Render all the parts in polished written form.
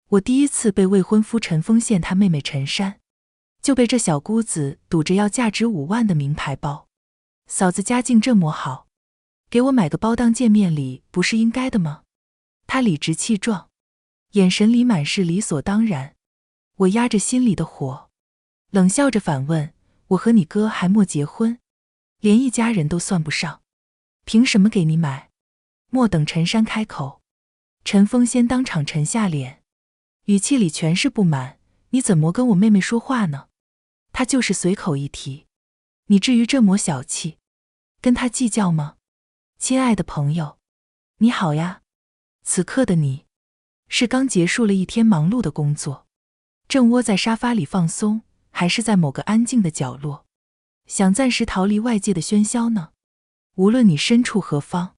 我第一次被未婚夫陈峰陷他妹妹陈珊，就被这小姑子堵着要价值5万的名牌包。嫂子家境这么好，给我买个包当见面礼不是应该的吗？她理直气壮，眼神里满是理所当然。我压着心里的火，冷笑着反问，我和你哥还没结婚，连一家人都算不上，凭什么给你买？莫等陈珊开口，陈峰先当场沉下脸，语气里全是不满，你怎么跟我妹妹说话呢？她就是随口一提，你至于这么小气，跟她计较吗？亲爱的朋友，你好呀。此刻的你，是刚结束了一天忙碌的工作，正窝在沙发里放松，还是在某个安静的角落，想暂时逃离外界的喧嚣呢？无论你身处何方，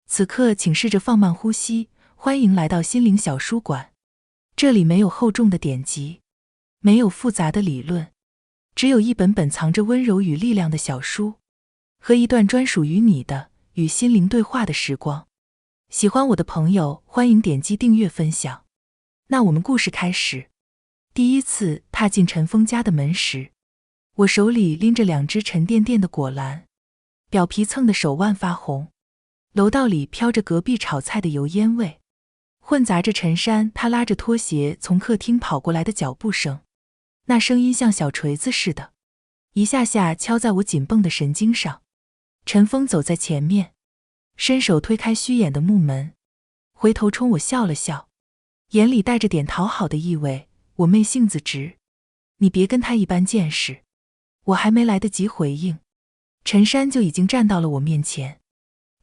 此刻请试着放慢呼吸，欢迎来到心灵小书馆。这里没有厚重的典籍，没有复杂的理论，只有一本本藏着温柔与力量的小书，和一段专属于你的与心灵对话的时光。喜欢我的朋友，欢迎点击订阅分享。那我们故事开始。第一次踏进陈峰家的门时，我手里拎着2只沉甸甸的果篮，表皮蹭得手腕发红。楼道里飘着隔壁炒菜的油烟味，混杂着陈珊她拉着拖鞋从客厅跑过来的脚步声，那声音像小锤子似的，一下下敲在我紧绷的神经上。陈峰走在前面，伸手推开虚掩的木门，回头冲我笑了笑，眼里带着点讨好的意味。我妹性子直，你别跟她一般见识。我还没来得及回应，陈珊就已经站到了我面前。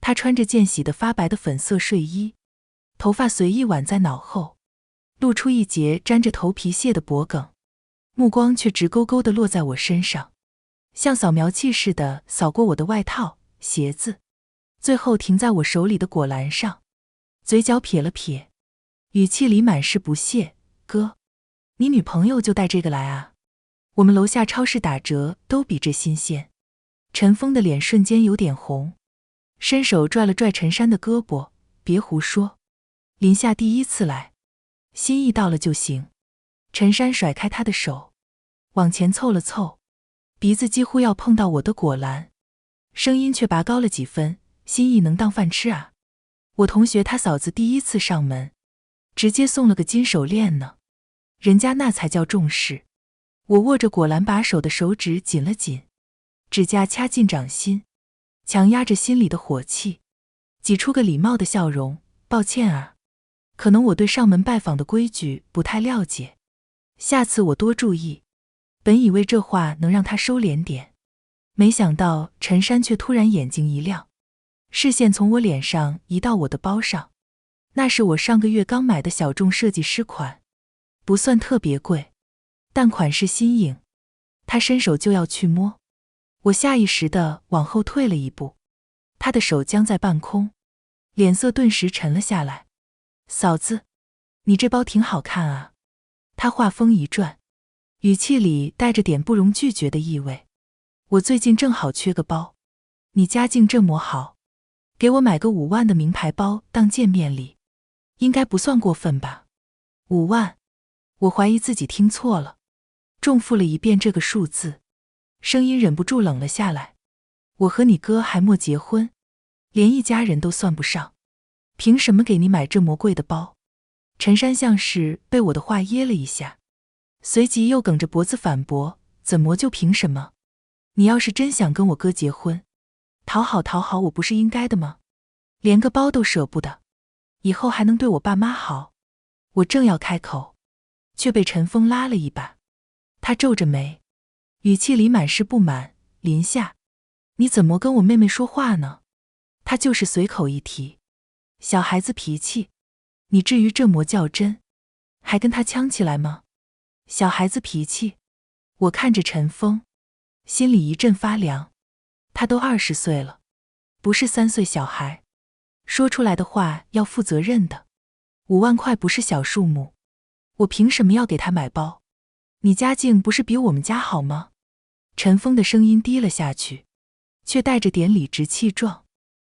她穿着见洗的发白的粉色睡衣，头发随意挽在脑后，露出一截沾着头皮屑的脖颈，目光却直勾勾地落在我身上，像扫描器似的扫过我的外套、鞋子，最后停在我手里的果篮上，嘴角撇了撇，语气里满是不屑，哥，你女朋友就带这个来啊？我们楼下超市打折都比这新鲜。陈峰的脸瞬间有点红，伸手拽了拽陈珊的胳膊，别胡说，林夏第一次来，心意到了就行。陈珊甩开他的手，往前凑了凑，鼻子几乎要碰到我的果篮，声音却拔高了几分，心意能当饭吃啊？我同学他嫂子第一次上门，直接送了个金手链呢，人家那才叫重视。我握着果篮把手的手指紧了紧，指甲掐进掌心，强压着心里的火气，挤出个礼貌的笑容，抱歉啊，可能我对上门拜访的规矩不太了解，下次我多注意。本以为这话能让他收敛点，没想到陈珊却突然眼睛一亮，视线从我脸上移到我的包上，那是我上个月刚买的小众设计师款，不算特别贵，但款式新颖。他伸手就要去摸，我下意识地往后退了一步，他的手僵在半空，脸色顿时沉了下来。嫂子，你这包挺好看啊。他话锋一转，语气里带着点不容拒绝的意味。我最近正好缺个包，你家境这么好，给我买个5万的名牌包当见面礼，应该不算过分吧？5万？我怀疑自己听错了，重复了一遍这个数字，声音忍不住冷了下来。我和你哥还没结婚，连一家人都算不上，凭什么给你买这么贵的包？陈珊像是被我的话噎了一下，随即又梗着脖子反驳，怎么就凭什么？你要是真想跟我哥结婚，讨好讨好我不是应该的吗？连个包都舍不得，以后还能对我爸妈好？我正要开口，却被陈峰拉了一把。他皱着眉，语气里满是不满，林夏，你怎么跟我妹妹说话呢？她就是随口一提，小孩子脾气，你至于这么较真，还跟她呛起来吗？小孩子脾气？我看着陈峰，心里一阵发凉。他都20岁了，不是3岁小孩，说出来的话要负责任的。5万块不是小数目，我凭什么要给他买包？你家境不是比我们家好吗？陈峰的声音低了下去，却带着点理直气壮，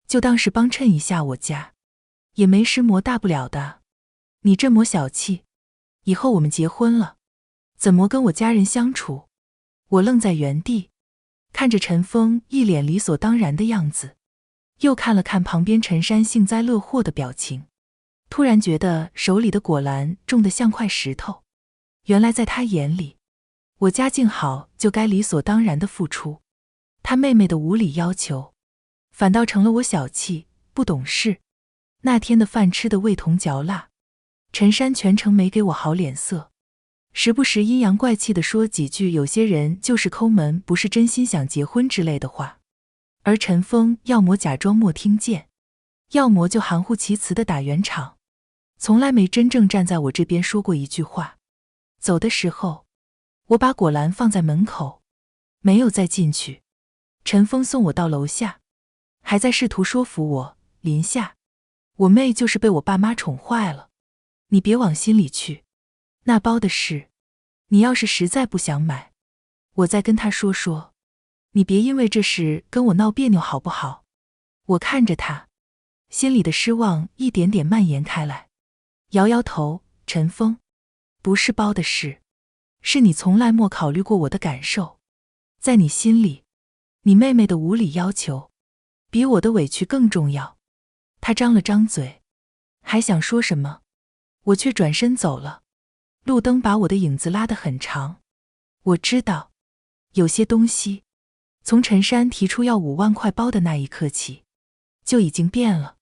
就当是帮衬一下我家，也没什么大不了的。你这么小气，以后我们结婚了，怎么跟我家人相处？我愣在原地，看着陈峰一脸理所当然的样子，又看了看旁边陈山幸灾乐祸的表情，突然觉得手里的果篮重得像块石头。原来在他眼里，我家境好就该理所当然的付出，他妹妹的无理要求，反倒成了我小气不懂事。那天的饭吃得味同嚼蜡，陈山全程没给我好脸色，时不时阴阳怪气地说几句有些人就是抠门，不是真心想结婚之类的话。而陈峰要么假装没听见，要么就含糊其辞地打圆场，从来没真正站在我这边说过一句话。走的时候，我把果篮放在门口，没有再进去。陈峰送我到楼下，还在试图说服我，林夏，我妹就是被我爸妈宠坏了，你别往心里去。那包的事，你要是实在不想买，我再跟他说说，你别因为这事跟我闹别扭好不好？我看着他，心里的失望一点点蔓延开来，摇摇头，陈峰，不是包的事，是你从来没考虑过我的感受。在你心里，你妹妹的无理要求，比我的委屈更重要。他张了张嘴，还想说什么，我却转身走了。路灯把我的影子拉得很长。我知道，有些东西，从陈山提出要5万块包的那一刻起，就已经变了。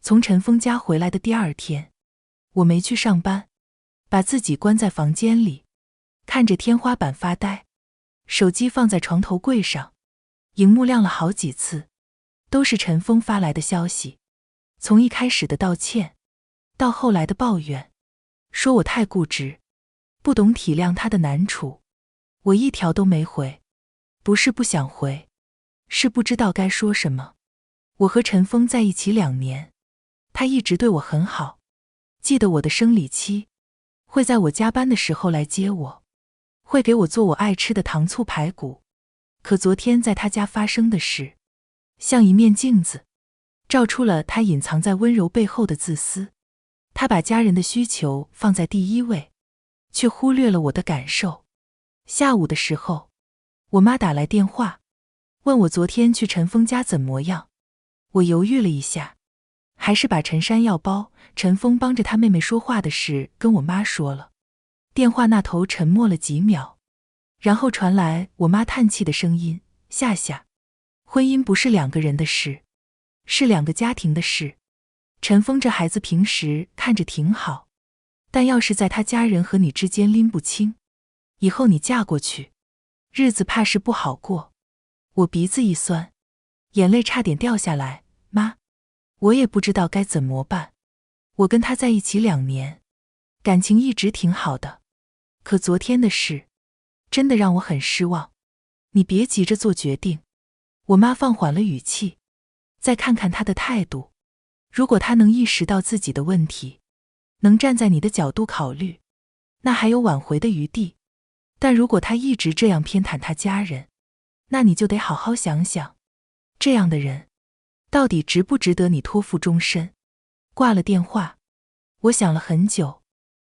从陈峰家回来的第二天，我没去上班，把自己关在房间里，看着天花板发呆，手机放在床头柜上，荧幕亮了好几次，都是陈峰发来的消息。从一开始的道歉，到后来的抱怨，说我太固执，不懂体谅他的难处，我一条都没回。不是不想回，是不知道该说什么。我和陈峰在一起2年，他一直对我很好，记得我的生理期，会在我加班的时候来接我，会给我做我爱吃的糖醋排骨。可昨天在他家发生的事，像一面镜子，照出了他隐藏在温柔背后的自私。他把家人的需求放在第一位，却忽略了我的感受。下午的时候，我妈打来电话，问我昨天去陈峰家怎么样。我犹豫了一下，还是把陈山要包、陈峰帮着他妹妹说话的事跟我妈说了。电话那头沉默了几秒，然后传来我妈叹气的声音，夏夏，婚姻不是2个人的事，是2个家庭的事。陈峰这孩子平时看着挺好，但要是在他家人和你之间拎不清，以后你嫁过去，日子怕是不好过。我鼻子一酸，眼泪差点掉下来。妈，我也不知道该怎么办。我跟他在一起2年，感情一直挺好的，可昨天的事真的让我很失望。你别急着做决定。我妈放缓了语气，再看看他的态度，如果他能意识到自己的问题，能站在你的角度考虑，那还有挽回的余地。但如果他一直这样偏袒他家人，那你就得好好想想，这样的人到底值不值得你托付终身。挂了电话，我想了很久，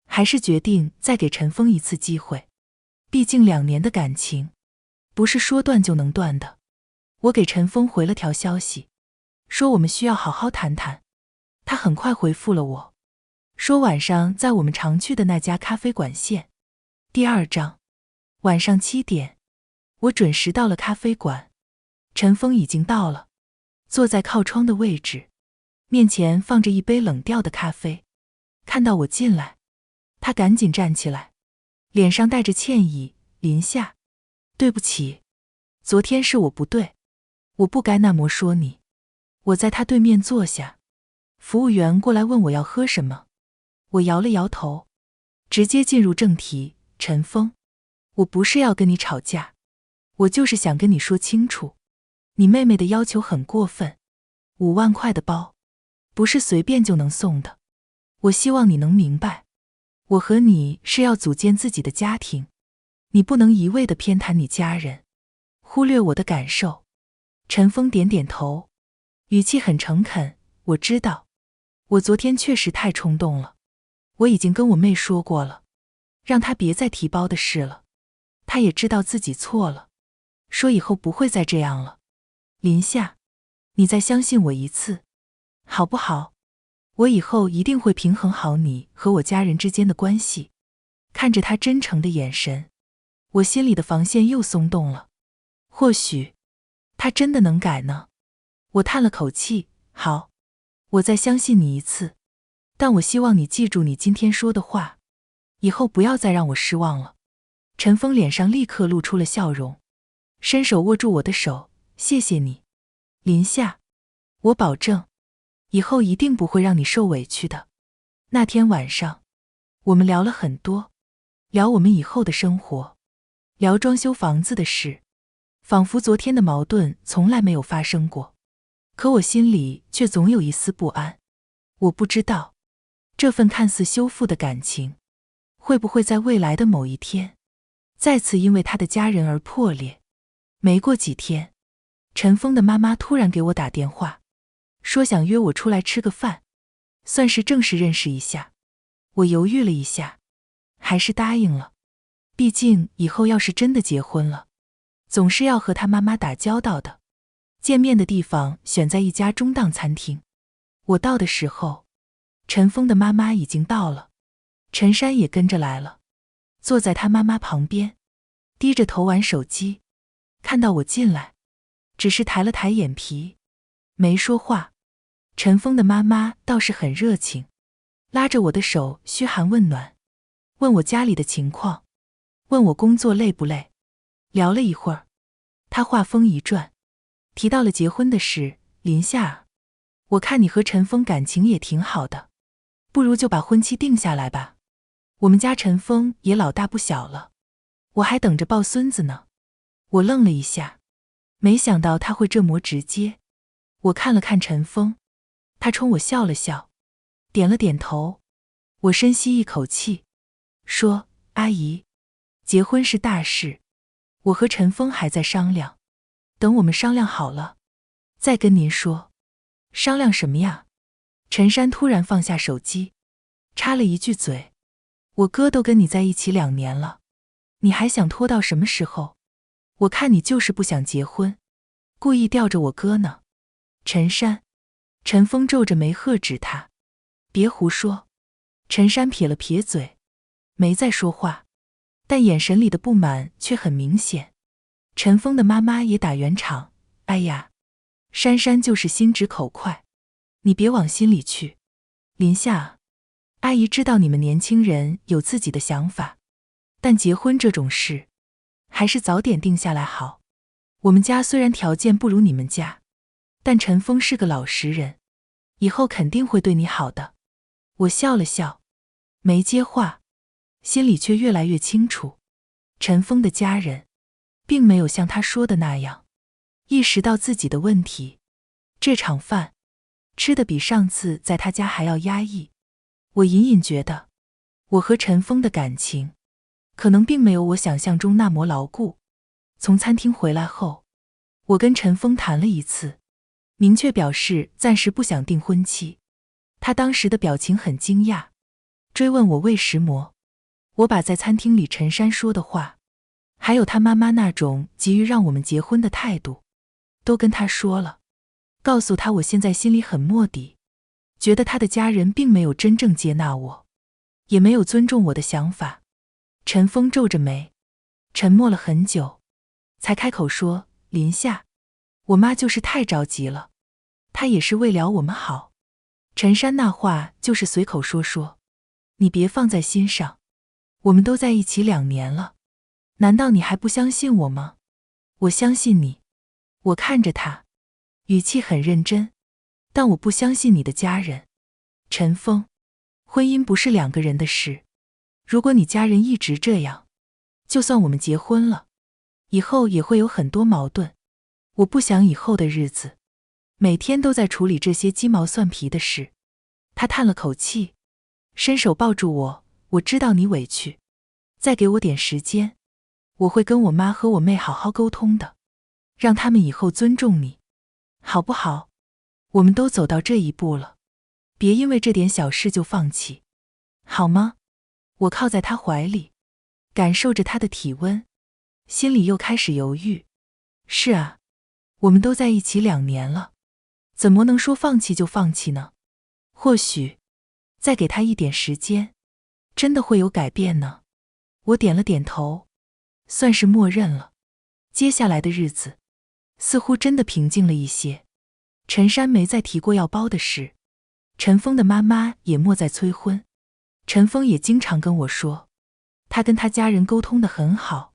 还是决定再给陈峰一次机会。毕竟2年的感情，不是说断就能断的。我给陈峰回了条消息，说我们需要好好谈谈。他很快回复了我，说晚上在我们常去的那家咖啡馆见。第2章，晚上7点，我准时到了咖啡馆。陈峰已经到了，坐在靠窗的位置，面前放着一杯冷掉的咖啡。看到我进来，他赶紧站起来，脸上带着歉意，林夏，对不起，昨天是我不对，我不该那么说你。我在他对面坐下，服务员过来问我要喝什么，我摇了摇头，直接进入正题。陈峰，我不是要跟你吵架，我就是想跟你说清楚，你妹妹的要求很过分，5万块的包，不是随便就能送的。我希望你能明白，我和你是要组建自己的家庭，你不能一味地偏袒你家人，忽略我的感受。陈峰点点头，语气很诚恳，我知道，我昨天确实太冲动了，我已经跟我妹说过了，让他别再提包的事了。他也知道自己错了，说以后不会再这样了。林夏，你再相信我一次，好不好？我以后一定会平衡好你和我家人之间的关系。看着他真诚的眼神，我心里的防线又松动了。或许他真的能改呢。我叹了口气，好，我再相信你一次，但我希望你记住你今天说的话，以后不要再让我失望了。陈峰脸上立刻露出了笑容，伸手握住我的手，谢谢你，林夏，我保证，以后一定不会让你受委屈的。那天晚上，我们聊了很多，聊我们以后的生活，聊装修房子的事，仿佛昨天的矛盾从来没有发生过。可我心里却总有一丝不安，我不知道，这份看似修复的感情，会不会在未来的某一天，再次因为他的家人而破裂。没过几天，陈峰的妈妈突然给我打电话，说想约我出来吃个饭，算是正式认识一下。我犹豫了一下，还是答应了。毕竟以后要是真的结婚了，总是要和他妈妈打交道的。见面的地方选在一家中档餐厅。我到的时候，陈峰的妈妈已经到了，陈山也跟着来了，坐在他妈妈旁边，低着头玩手机。看到我进来，只是抬了抬眼皮，没说话。陈峰的妈妈倒是很热情，拉着我的手嘘寒问暖，问我家里的情况，问我工作累不累。聊了一会儿，他话锋一转，提到了结婚的事。林夏，我看你和陈峰感情也挺好的，不如就把婚期定下来吧。我们家陈峰也老大不小了，我还等着抱孙子呢。我愣了一下，没想到他会这么直接。我看了看陈峰，他冲我笑了笑，点了点头。我深吸一口气，说：阿姨，结婚是大事，我和陈峰还在商量，等我们商量好了，再跟您说。商量什么呀？陈山突然放下手机，插了一句嘴：我哥都跟你在一起2年了，你还想拖到什么时候？我看你就是不想结婚，故意吊着我哥呢。陈山，陈峰皱着眉喝止他：别胡说。陈山撇了撇嘴，没再说话，但眼神里的不满却很明显。陈峰的妈妈也打圆场：哎呀，珊珊就是心直口快，你别往心里去。林夏，阿姨知道你们年轻人有自己的想法，但结婚这种事，还是早点定下来好。我们家虽然条件不如你们家，但陈峰是个老实人，以后肯定会对你好的。我笑了笑，没接话，心里却越来越清楚，陈峰的家人并没有像他说的那样意识到自己的问题。这场饭吃得比上次在他家还要压抑。我隐隐觉得，我和陈峰的感情可能并没有我想象中那么牢固。从餐厅回来后，我跟陈峰谈了一次，明确表示暂时不想定婚期。他当时的表情很惊讶，追问我为什么。我把在餐厅里陈山说的话，还有他妈妈那种急于让我们结婚的态度，都跟他说了，告诉他我现在心里很蓦地，觉得他的家人并没有真正接纳我，也没有尊重我的想法。陈峰皱着眉，沉默了很久，才开口说：林夏，我妈就是太着急了，她也是为了我们好。陈山那话就是随口说说，你别放在心上，我们都在一起2年了，难道你还不相信我吗？我相信你。我看着他，语气很认真，但我不相信你的家人。陈峰，婚姻不是2个人的事，如果你家人一直这样，就算我们结婚了，以后也会有很多矛盾。我不想以后的日子每天都在处理这些鸡毛蒜皮的事。他叹了口气，伸手抱住我，我知道你委屈，再给我点时间，我会跟我妈和我妹好好沟通的，让他们以后尊重你，好不好？我们都走到这一步了，别因为这点小事就放弃，好吗？我靠在他怀里，感受着他的体温，心里又开始犹豫。是啊，我们都在一起2年了，怎么能说放弃就放弃呢？或许再给他一点时间，真的会有改变呢。我点了点头，算是默认了。接下来的日子似乎真的平静了一些。陈山没再提过要包的事，陈峰的妈妈也莫再催婚。陈峰也经常跟我说，他跟他家人沟通得很好，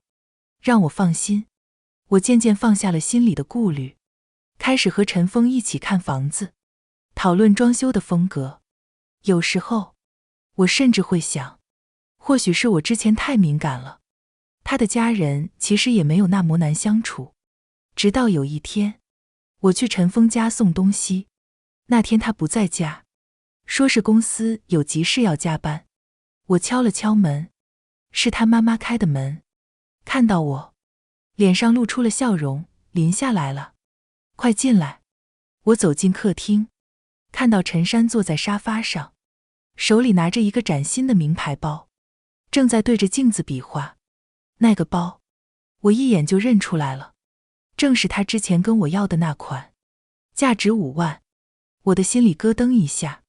让我放心。我渐渐放下了心里的顾虑，开始和陈峰一起看房子，讨论装修的风格。有时候我甚至会想，或许是我之前太敏感了，他的家人其实也没有那么难相处。直到有一天，我去陈峰家送东西，那天他不在家，说是公司有急事要加班。我敲了敲门，是他妈妈开的门，看到我，脸上露出了笑容。林夏来了，快进来。我走进客厅，看到陈山坐在沙发上，手里拿着一个崭新的名牌包，正在对着镜子比划。那个包，我一眼就认出来了，正是他之前跟我要的那款，价值5万。我的心里咯噔一下，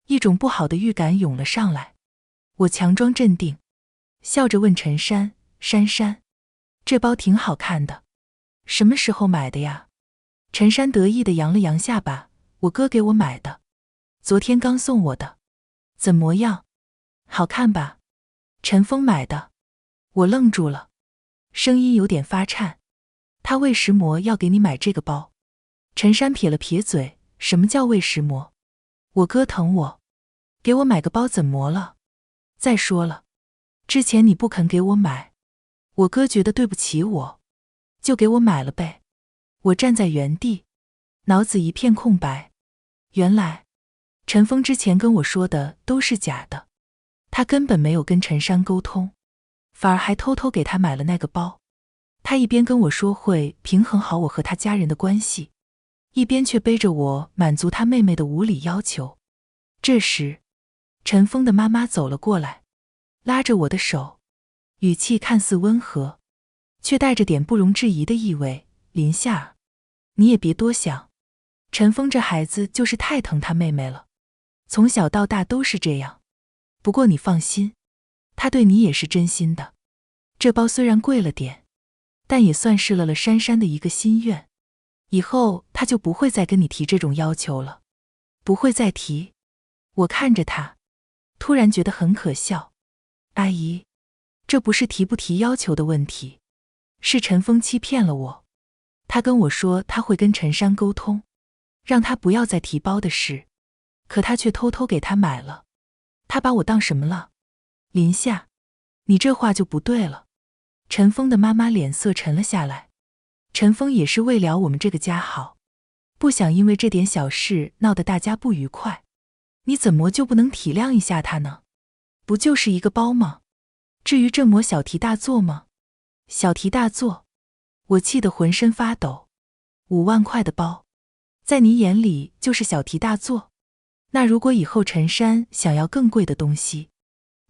一种不好的预感涌了上来。我强装镇定，笑着问陈山：珊珊，这包挺好看的，什么时候买的呀？陈山得意地扬了扬下巴：我哥给我买的，昨天刚送我的。怎么样？好看吧？陈峰买的。我愣住了，声音有点发颤。他魏石魔要给你买这个包？陈山撇了撇嘴：什么叫魏石魔？我哥疼我，给我买个包怎么了？再说了，之前你不肯给我买，我哥觉得对不起我，就给我买了呗。我站在原地，脑子一片空白。原来陈峰之前跟我说的都是假的，他根本没有跟陈山沟通，反而还偷偷给他买了那个包。他一边跟我说会平衡好我和他家人的关系，一边却背着我满足他妹妹的无理要求。这时，陈峰的妈妈走了过来，拉着我的手，语气看似温和，却带着点不容置疑的意味。林夏，你也别多想，陈峰这孩子就是太疼他妹妹了，从小到大都是这样。不过你放心，他对你也是真心的。这包虽然贵了点，但也算是了珊珊的一个心愿，以后他就不会再跟你提这种要求了，不会再提。我看着他，突然觉得很可笑。阿姨，这不是提不提要求的问题，是陈峰欺骗了我。他跟我说他会跟陈山沟通，让他不要再提包的事，可他却偷偷给他买了。他把我当什么了？林夏，你这话就不对了。陈峰的妈妈脸色沉了下来。陈峰也是为了我们这个家好，不想因为这点小事闹得大家不愉快。你怎么就不能体谅一下他呢？不就是一个包吗？至于这么小题大做吗？小题大做？我气得浑身发抖。5万块的包，在你眼里就是小题大做？那如果以后陈山想要更贵的东西，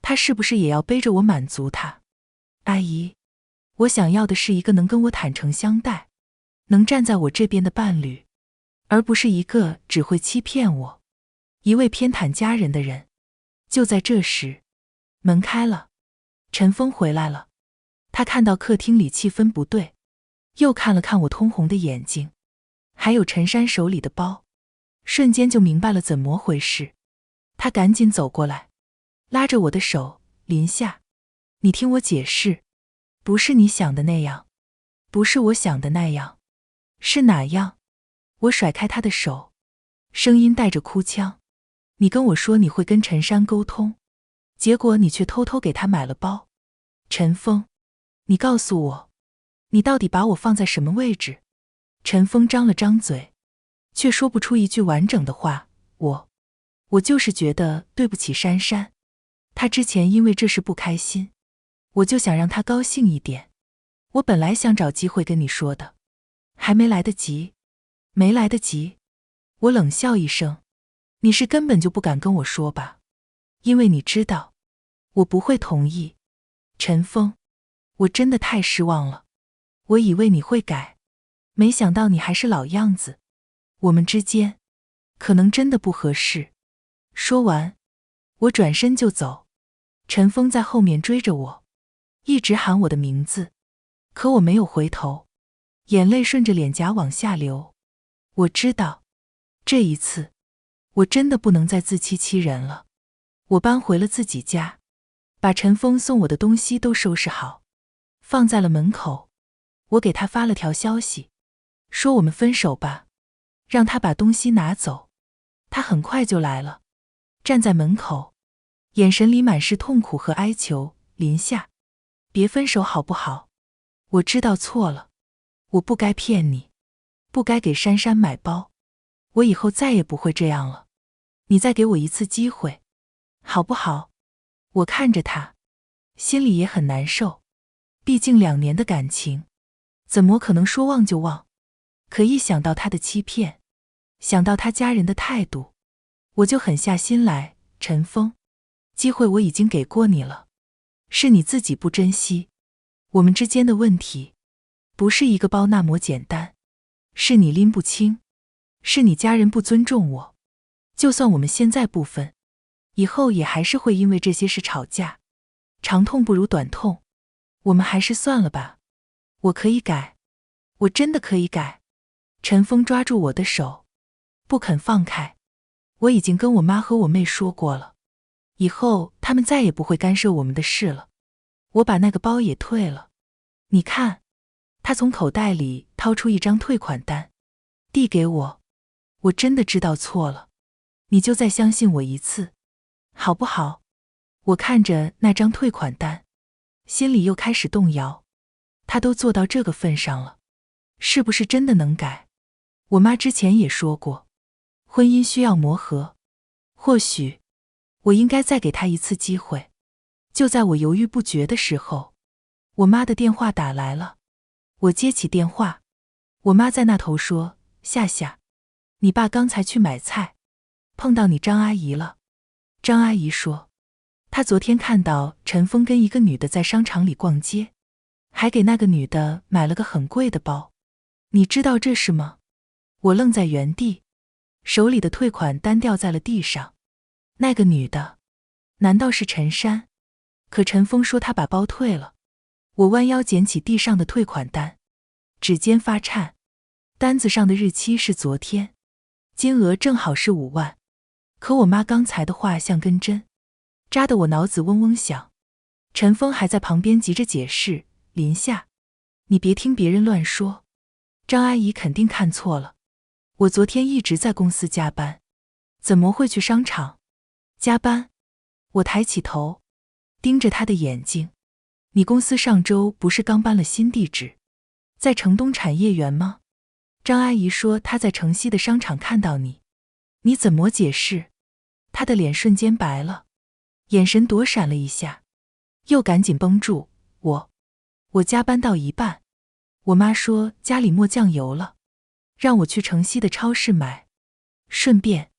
他是不是也要背着我满足他？阿姨，我想要的是一个能跟我坦诚相待，能站在我这边的伴侣，而不是一个只会欺骗我、一味偏袒家人的人。就在这时，门开了，陈峰回来了。他看到客厅里气氛不对，又看了看我通红的眼睛，还有陈山手里的包，瞬间就明白了怎么回事。他赶紧走过来，拉着我的手：林夏，你听我解释，不是你想的那样，不是我想的那样。是哪样？我甩开他的手，声音带着哭腔：你跟我说你会跟陈山沟通，结果你却偷偷给他买了包。陈峰，你告诉我，你到底把我放在什么位置？陈峰张了张嘴，却说不出一句完整的话。我就是觉得对不起珊珊，她之前因为这事不开心，我就想让她高兴一点。我本来想找机会跟你说的，还没来得及。没来得及？我冷笑一声，你是根本就不敢跟我说吧？因为你知道，我不会同意。陈峰，我真的太失望了，我以为你会改，没想到你还是老样子。我们之间可能真的不合适。说完，我转身就走。陈峰在后面追着我，一直喊我的名字，可我没有回头，眼泪顺着脸颊往下流。我知道，这一次我真的不能再自欺欺人了。我搬回了自己家，把陈峰送我的东西都收拾好，放在了门口。我给他发了条消息，说我们分手吧，让他把东西拿走。他很快就来了，站在门口，眼神里满是痛苦和哀求。林夏，别分手好不好？我知道错了，我不该骗你，不该给珊珊买包，我以后再也不会这样了。你再给我一次机会，好不好？我看着他，心里也很难受，毕竟2年的感情，怎么可能说忘就忘？可一想到他的欺骗，想到他家人的态度，我就狠下心来。陈峰，机会我已经给过你了，是你自己不珍惜。我们之间的问题，不是一个包那么简单，是你拎不清，是你家人不尊重我。就算我们现在不分，以后也还是会因为这些事吵架。长痛不如短痛，我们还是算了吧。我可以改，我真的可以改。陈峰抓住我的手，不肯放开。我已经跟我妈和我妹说过了，以后他们再也不会干涉我们的事了。我把那个包也退了，你看。他从口袋里掏出一张退款单，递给我。我真的知道错了，你就再相信我一次，好不好？我看着那张退款单，心里又开始动摇。他都做到这个份上了，是不是真的能改？我妈之前也说过，婚姻需要磨合，或许我应该再给他一次机会。就在我犹豫不决的时候，我妈的电话打来了。我接起电话，我妈在那头说：夏夏，你爸刚才去买菜，碰到你张阿姨了。张阿姨说，她昨天看到陈峰跟一个女的在商场里逛街，还给那个女的买了个很贵的包。你知道这事吗？我愣在原地，手里的退款单掉在了地上。那个女的，难道是陈珊？可陈峰说他把包退了。我弯腰捡起地上的退款单，指尖发颤，单子上的日期是昨天，金额正好是5万。可我妈刚才的话像根针，扎得我脑子嗡嗡响。陈峰还在旁边急着解释：林夏，你别听别人乱说，张阿姨肯定看错了。我昨天一直在公司加班，怎么会去商场加班？我抬起头，盯着她的眼睛。你公司上周不是刚搬了新地址，在城东产业园吗？张阿姨说她在城西的商场看到你，你怎么解释？她的脸瞬间白了，眼神躲闪了一下，又赶紧绷住。我加班到一半，我妈说家里没酱油了，让我去城西的超市买，顺便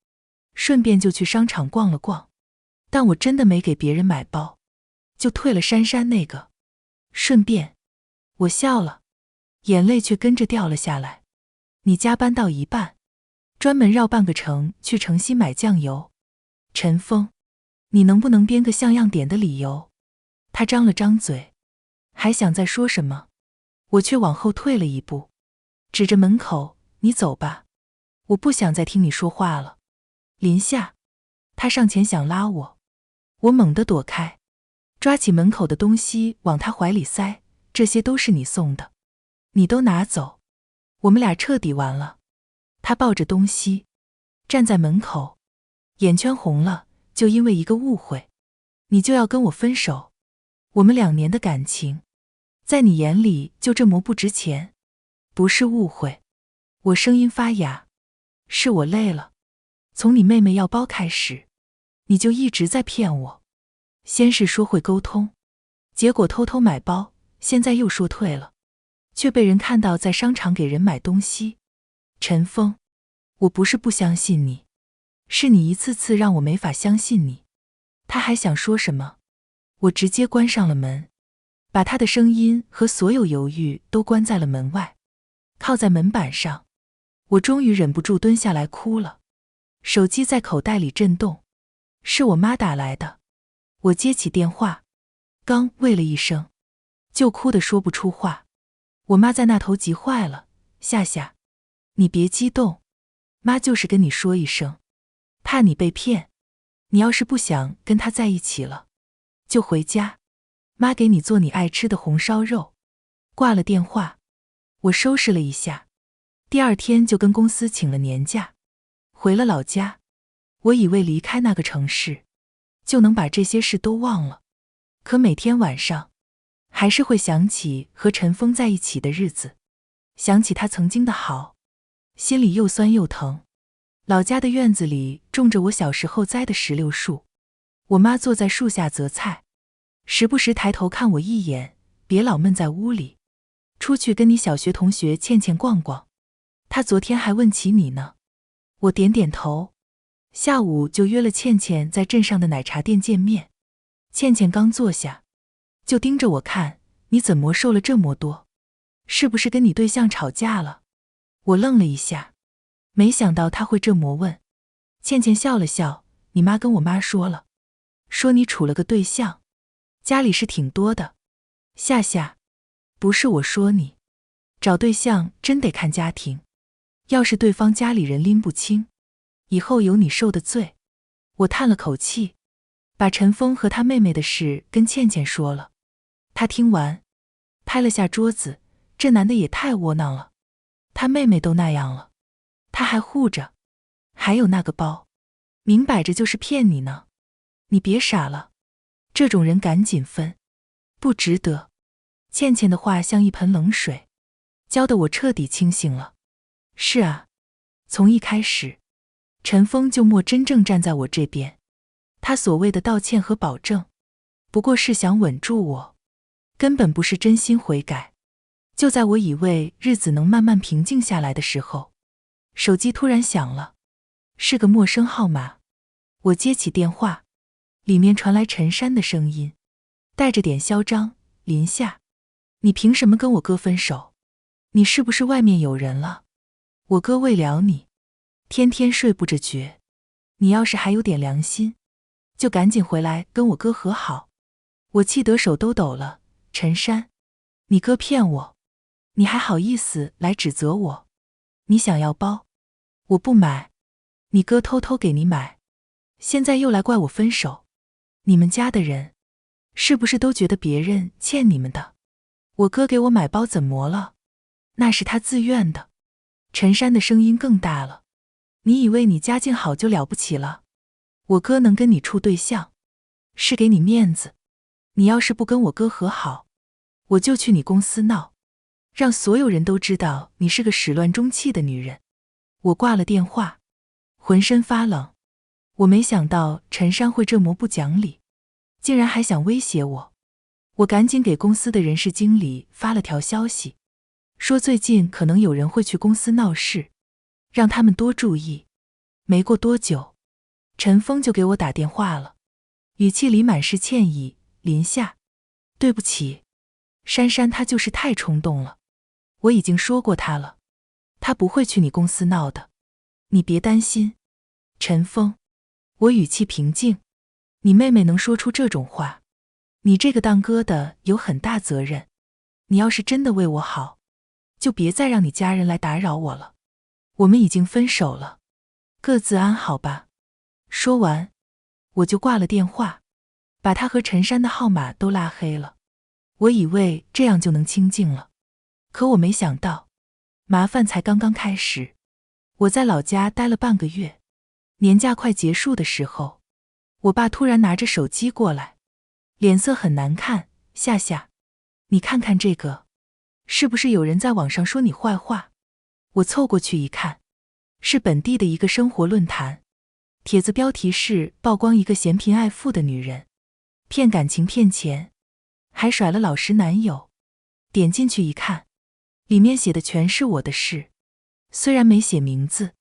就去商场逛了逛，但我真的没给别人买包，就退了珊珊那个。顺便，我笑了，眼泪却跟着掉了下来。你加班到一半，专门绕半个城去城西买酱油。陈峰，你能不能编个像样点的理由？他张了张嘴，还想再说什么，我却往后退了一步，指着门口，你走吧，我不想再听你说话了。林夏，他上前想拉我，我猛地躲开，抓起门口的东西往他怀里塞，这些都是你送的，你都拿走，我们俩彻底完了。他抱着东西站在门口，眼圈红了，就因为一个误会，你就要跟我分手？我们2年的感情，在你眼里就这么不值钱？不是误会，我声音发哑，是我累了。从你妹妹要包开始，你就一直在骗我。先是说会沟通，结果偷偷买包，现在又说退了，却被人看到在商场给人买东西。陈峰，我不是不相信你，是你一次次让我没法相信你。他还想说什么，我直接关上了门。把他的声音和所有犹豫都关在了门外。靠在门板上，我终于忍不住蹲下来哭了。手机在口袋里震动，是我妈打来的。我接起电话，刚喂了一声，就哭得说不出话。我妈在那头急坏了，夏夏，你别激动，妈就是跟你说一声，怕你被骗。你要是不想跟他在一起了，就回家，妈给你做你爱吃的红烧肉。挂了电话，我收拾了一下，第二天就跟公司请了年假，回了老家。我以为离开那个城市，就能把这些事都忘了，可每天晚上，还是会想起和陈峰在一起的日子，想起他曾经的好，心里又酸又疼。老家的院子里种着我小时候栽的石榴树，我妈坐在树下择菜，时不时抬头看我一眼，别老闷在屋里，出去跟你小学同学倩倩逛逛。她昨天还问起你呢。我点点头，下午就约了倩倩在镇上的奶茶店见面。倩倩刚坐下，就盯着我看，你怎么瘦了这么多？是不是跟你对象吵架了？我愣了一下，没想到她会这么问。倩倩笑了笑，你妈跟我妈说了，说你处了个对象，家里是挺多的。夏夏，不是我说你，找对象真得看家庭，要是对方家里人拎不清，以后有你受的罪。我叹了口气，把陈峰和他妹妹的事跟倩倩说了。她听完，拍了下桌子，这男的也太窝囊了，他妹妹都那样了，他还护着，还有那个包，明摆着就是骗你呢。你别傻了，这种人赶紧分，不值得。倩倩的话像一盆冷水，浇得我彻底清醒了。是啊，从一开始，陈峰就没真正站在我这边，他所谓的道歉和保证，不过是想稳住我，根本不是真心悔改。就在我以为日子能慢慢平静下来的时候，手机突然响了，是个陌生号码。我接起电话，里面传来陈山的声音，带着点嚣张，林夏，你凭什么跟我哥分手？你是不是外面有人了？我哥为了你，天天睡不着觉，你要是还有点良心，就赶紧回来跟我哥和好。我气得手都抖了。陈山，你哥骗我，你还好意思来指责我？你想要包，我不买，你哥偷偷给你买，现在又来怪我分手，你们家的人是不是都觉得别人欠你们的？我哥给我买包怎么了？那是他自愿的。陈山的声音更大了，你以为你家境好就了不起了？我哥能跟你处对象，是给你面子，你要是不跟我哥和好，我就去你公司闹，让所有人都知道你是个始乱终弃的女人。我挂了电话，浑身发冷，我没想到陈山会这么不讲理，竟然还想威胁我。我赶紧给公司的人事经理发了条消息，说最近可能有人会去公司闹事，让他们多注意。没过多久，陈峰就给我打电话了，语气里满是歉意，林夏，对不起，珊珊她就是太冲动了，我已经说过她了，她不会去你公司闹的，你别担心。陈峰，我语气平静，你妹妹能说出这种话，你这个当哥的有很大责任，你要是真的为我好，就别再让你家人来打扰我了，我们已经分手了，各自安好吧。说完，我就挂了电话，把他和陈山的号码都拉黑了。我以为这样就能清静了，可我没想到，麻烦才刚刚开始。我在老家待了半个月，年假快结束的时候，我爸突然拿着手机过来，脸色很难看，夏夏，你看看这个，是不是有人在网上说你坏话？我凑过去一看，是本地的一个生活论坛，帖子标题是曝光一个嫌贫爱富的女人，骗感情骗钱，还甩了老实男友。点进去一看，里面写的全是我的事，虽然没写名字，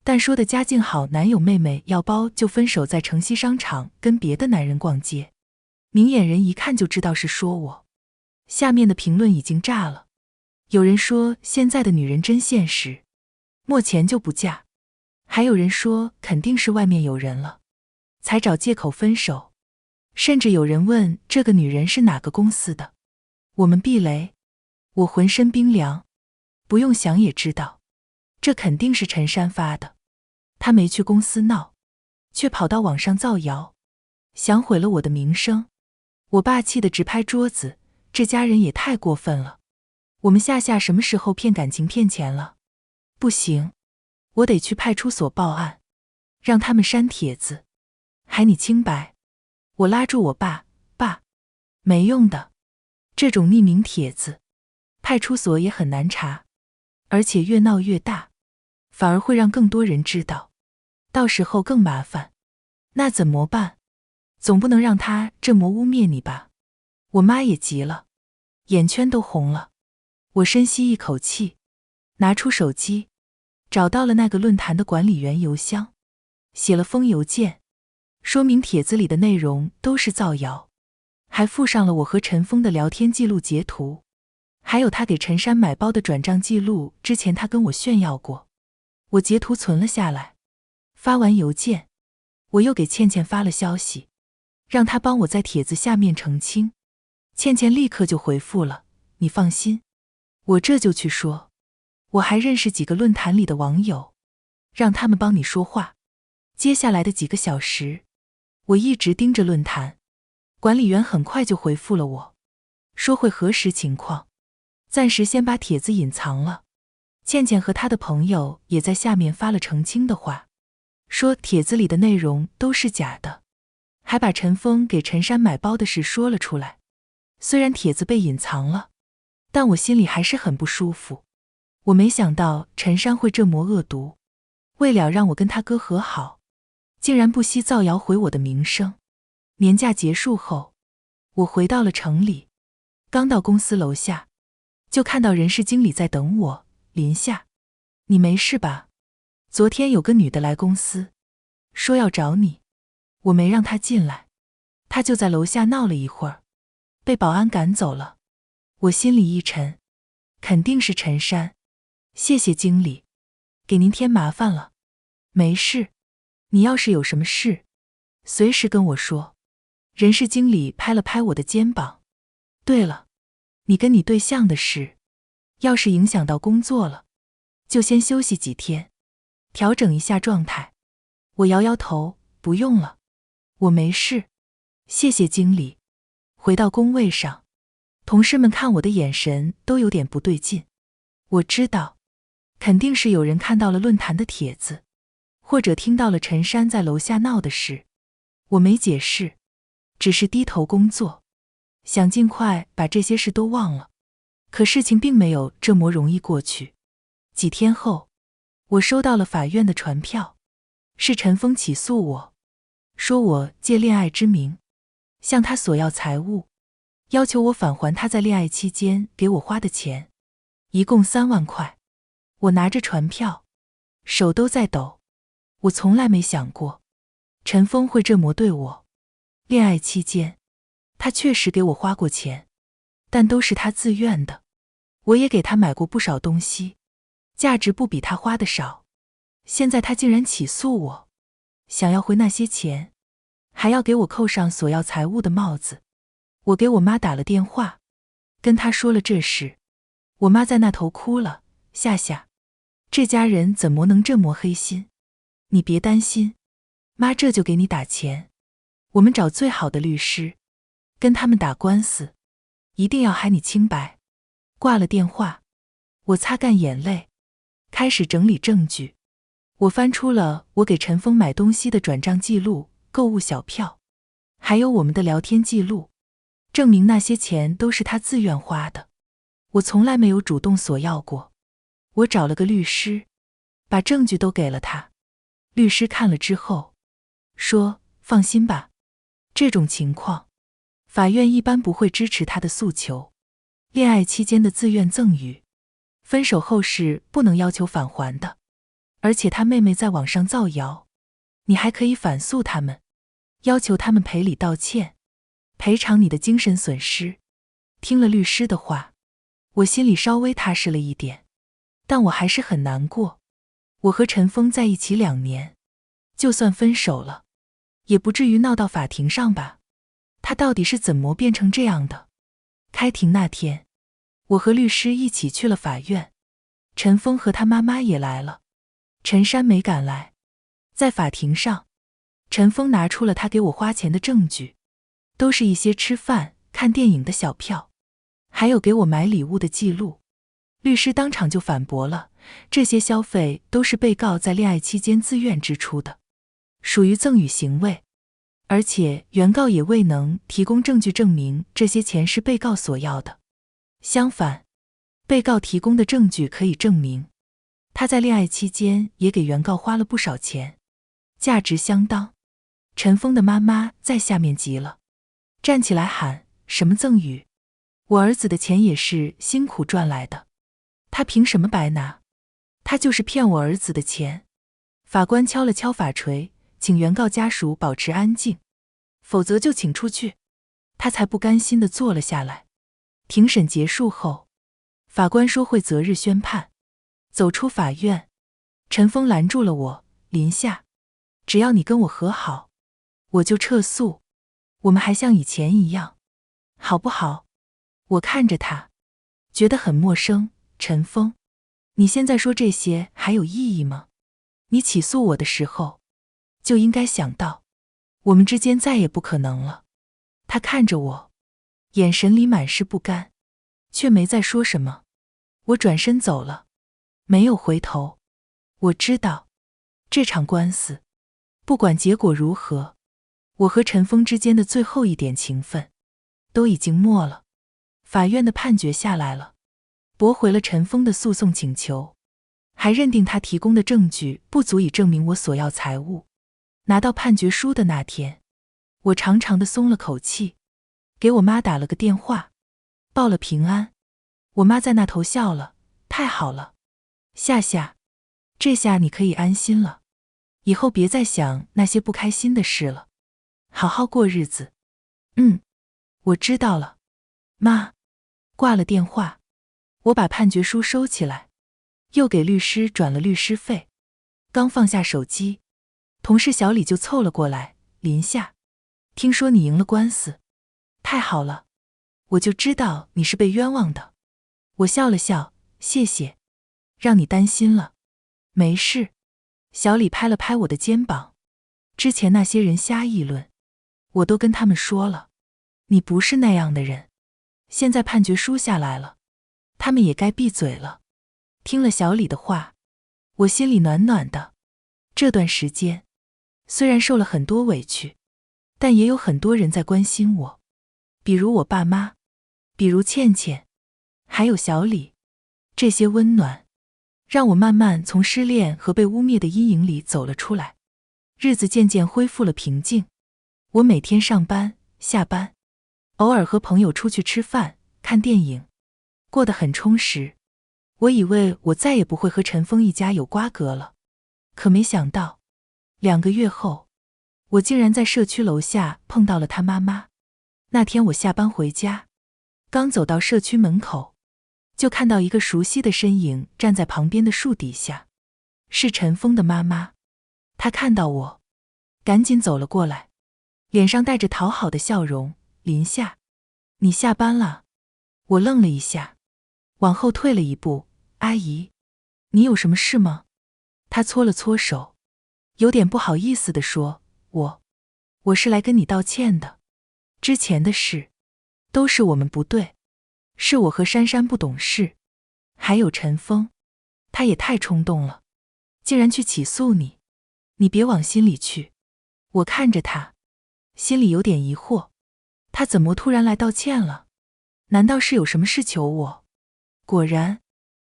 但说的家境好，男友妹妹要包就分手，在城西商场跟别的男人逛街，明眼人一看就知道是说我。下面的评论已经炸了，有人说现在的女人真现实，没钱就不嫁，还有人说肯定是外面有人了，才找借口分手，甚至有人问这个女人是哪个公司的。我们避雷，我浑身冰凉，不用想也知道，这肯定是陈山发的。他没去公司闹，却跑到网上造谣，想毁了我的名声。我爸气得直拍桌子，这家人也太过分了。我们夏夏什么时候骗感情骗钱了？不行，我得去派出所报案，让他们删帖子，还你清白。我拉住我爸，爸，没用的，这种匿名帖子，派出所也很难查，而且越闹越大，反而会让更多人知道，到时候更麻烦。那怎么办？总不能让他这么污蔑你吧？我妈也急了，眼圈都红了。我深吸一口气，拿出手机，找到了那个论坛的管理员邮箱，写了封邮件，说明帖子里的内容都是造谣，还附上了我和陈峰的聊天记录截图，还有他给陈山买包的转账记录，之前他跟我炫耀过。我截图存了下来，发完邮件，我又给倩倩发了消息，让她帮我在帖子下面澄清。倩倩立刻就回复了，你放心，我这就去说。我还认识几个论坛里的网友，让他们帮你说话。接下来的几个小时，我一直盯着论坛，管理员很快就回复了我，说会核实情况，暂时先把帖子隐藏了。倩倩和她的朋友也在下面发了澄清的话，说帖子里的内容都是假的，还把陈峰给陈山买包的事说了出来。虽然帖子被隐藏了，但我心里还是很不舒服。我没想到陈山会这么恶毒，为了让我跟他哥和好，竟然不惜造谣毁我的名声。年假结束后，我回到了城里，刚到公司楼下，就看到人事经理在等我。林夏，你没事吧？昨天有个女的来公司，说要找你，我没让她进来，她就在楼下闹了一会儿，被保安赶走了。我心里一沉，肯定是陈山。谢谢经理，给您添麻烦了。没事，你要是有什么事，随时跟我说。人事经理拍了拍我的肩膀。对了，你跟你对象的事，要是影响到工作了，就先休息几天，调整一下状态。我摇摇头，不用了，我没事。谢谢经理。回到工位上，同事们看我的眼神都有点不对劲。我知道，肯定是有人看到了论坛的帖子，或者听到了陈山在楼下闹的事。我没解释，只是低头工作，想尽快把这些事都忘了。可事情并没有这么容易过去。几天后，我收到了法院的传票，是陈峰起诉我，说我借恋爱之名，向他索要财物，要求我返还他在恋爱期间给我花的钱，一共3万块。我拿着传票，手都在抖。我从来没想过，陈峰会这么对我。恋爱期间，他确实给我花过钱，但都是他自愿的。我也给他买过不少东西，价值不比他花的少。现在他竟然起诉我，想要回那些钱，还要给我扣上索要财物的帽子。我给我妈打了电话，跟她说了这事。我妈在那头哭了，夏夏，这家人怎么能这么黑心？你别担心，妈这就给你打钱，我们找最好的律师，跟他们打官司，一定要喊你清白。挂了电话，我擦干眼泪，开始整理证据。我翻出了我给陈峰买东西的转账记录、购物小票，还有我们的聊天记录，证明那些钱都是他自愿花的。我从来没有主动索要过。我找了个律师，把证据都给了他。律师看了之后说，放心吧，这种情况，法院一般不会支持他的诉求。恋爱期间的自愿赠与，分手后是不能要求返还的。而且他妹妹在网上造谣，你还可以反诉他们，要求他们赔礼道歉，赔偿你的精神损失。听了律师的话，我心里稍微踏实了一点，但我还是很难过。我和陈峰在一起2年，就算分手了，也不至于闹到法庭上吧？他到底是怎么变成这样的？开庭那天，我和律师一起去了法院，陈峰和他妈妈也来了，陈山没赶来。在法庭上，陈峰拿出了他给我花钱的证据，都是一些吃饭、看电影的小票，还有给我买礼物的记录。律师当场就反驳了，这些消费都是被告在恋爱期间自愿支出的，属于赠与行为，而且原告也未能提供证据证明这些钱是被告所要的。相反，被告提供的证据可以证明，他在恋爱期间也给原告花了不少钱，价值相当。陈峰的妈妈在下面急了，站起来喊：什么赠与？我儿子的钱也是辛苦赚来的，他凭什么白拿？他就是骗我儿子的钱。法官敲了敲法锤，请原告家属保持安静，否则就请出去。他才不甘心地坐了下来。庭审结束后，法官说会择日宣判。走出法院，陈峰拦住了我：林夏，只要你跟我和好，我就撤诉，我们还像以前一样，好不好？我看着他，觉得很陌生。陈峰，你现在说这些还有意义吗？你起诉我的时候，就应该想到，我们之间再也不可能了。他看着我，眼神里满是不甘，却没再说什么。我转身走了，没有回头。我知道，这场官司，不管结果如何，我和陈峰之间的最后一点情分，都已经没了。法院的判决下来了，驳回了陈峰的诉讼请求，还认定他提供的证据不足以证明我索要财物。拿到判决书的那天，我长长的松了口气，给我妈打了个电话，报了平安。我妈在那头笑了：太好了，夏夏，这下你可以安心了，以后别再想那些不开心的事了，好好过日子。我知道了，妈。挂了电话，我把判决书收起来，又给律师转了律师费。刚放下手机，同事小李就凑了过来：林夏，听说你赢了官司。太好了，我就知道你是被冤枉的。我笑了笑：谢谢，让你担心了。没事。小李拍了拍我的肩膀：之前那些人瞎议论，我都跟他们说了，你不是那样的人。现在判决书下来了，他们也该闭嘴了。听了小李的话，我心里暖暖的。这段时间，虽然受了很多委屈，但也有很多人在关心我，比如我爸妈，比如倩倩，还有小李。这些温暖，让我慢慢从失恋和被污蔑的阴影里走了出来。日子渐渐恢复了平静，我每天上班、下班，偶尔和朋友出去吃饭、看电影，过得很充实。我以为我再也不会和陈峰一家有瓜葛了，可没想到，2个月后，我竟然在社区楼下碰到了他妈妈。那天我下班回家，刚走到社区门口，就看到一个熟悉的身影站在旁边的树底下，是陈峰的妈妈。她看到我，赶紧走了过来，脸上带着讨好的笑容：林夏，你下班了？我愣了一下，往后退了一步：阿姨，你有什么事吗？她搓了搓手，有点不好意思地说：我是来跟你道歉的。之前的事，都是我们不对，是我和珊珊不懂事，还有陈峰，他也太冲动了，竟然去起诉你，你别往心里去。我看着他，心里有点疑惑，他怎么突然来道歉了？难道是有什么事求我？果然，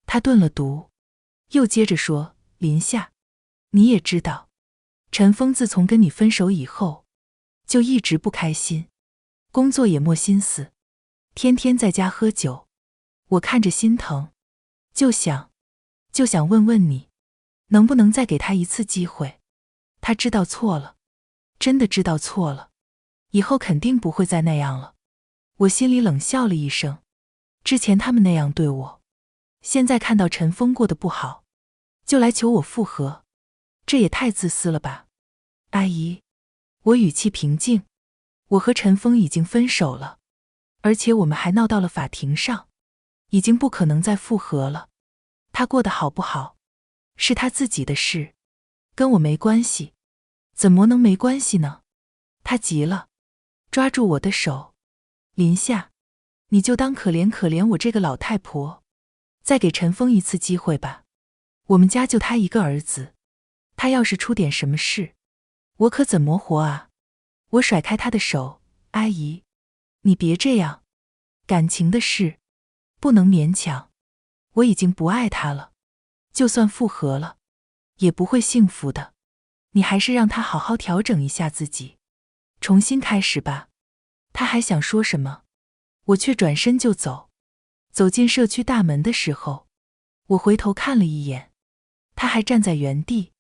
他顿了读，又接着说：林夏，你也知道，陈峰自从跟你分手以后，就一直不开心，工作也没心思，天天在家喝酒。我看着心疼，就想问问你，能不能再给他一次机会？他知道错了，真的知道错了，以后肯定不会再那样了。我心里冷笑了一声，之前他们那样对我，现在看到陈峰过得不好，就来求我复合，这也太自私了吧。阿姨，我语气平静，我和陈峰已经分手了，而且我们还闹到了法庭上，已经不可能再复合了。他过得好不好，是他自己的事，跟我没关系。怎么能没关系呢？他急了，抓住我的手，林夏，你就当可怜可怜我这个老太婆，再给陈峰一次机会吧。我们家就他一个儿子，他要是出点什么事，我可怎么活啊？我甩开他的手，阿姨，你别这样，感情的事不能勉强，我已经不爱他了，就算复合了，也不会幸福的。你还是让他好好调整一下自己，重新开始吧。他还想说什么，我却转身就走。走进社区大门的时候，我回头看了一眼，他还站在原地，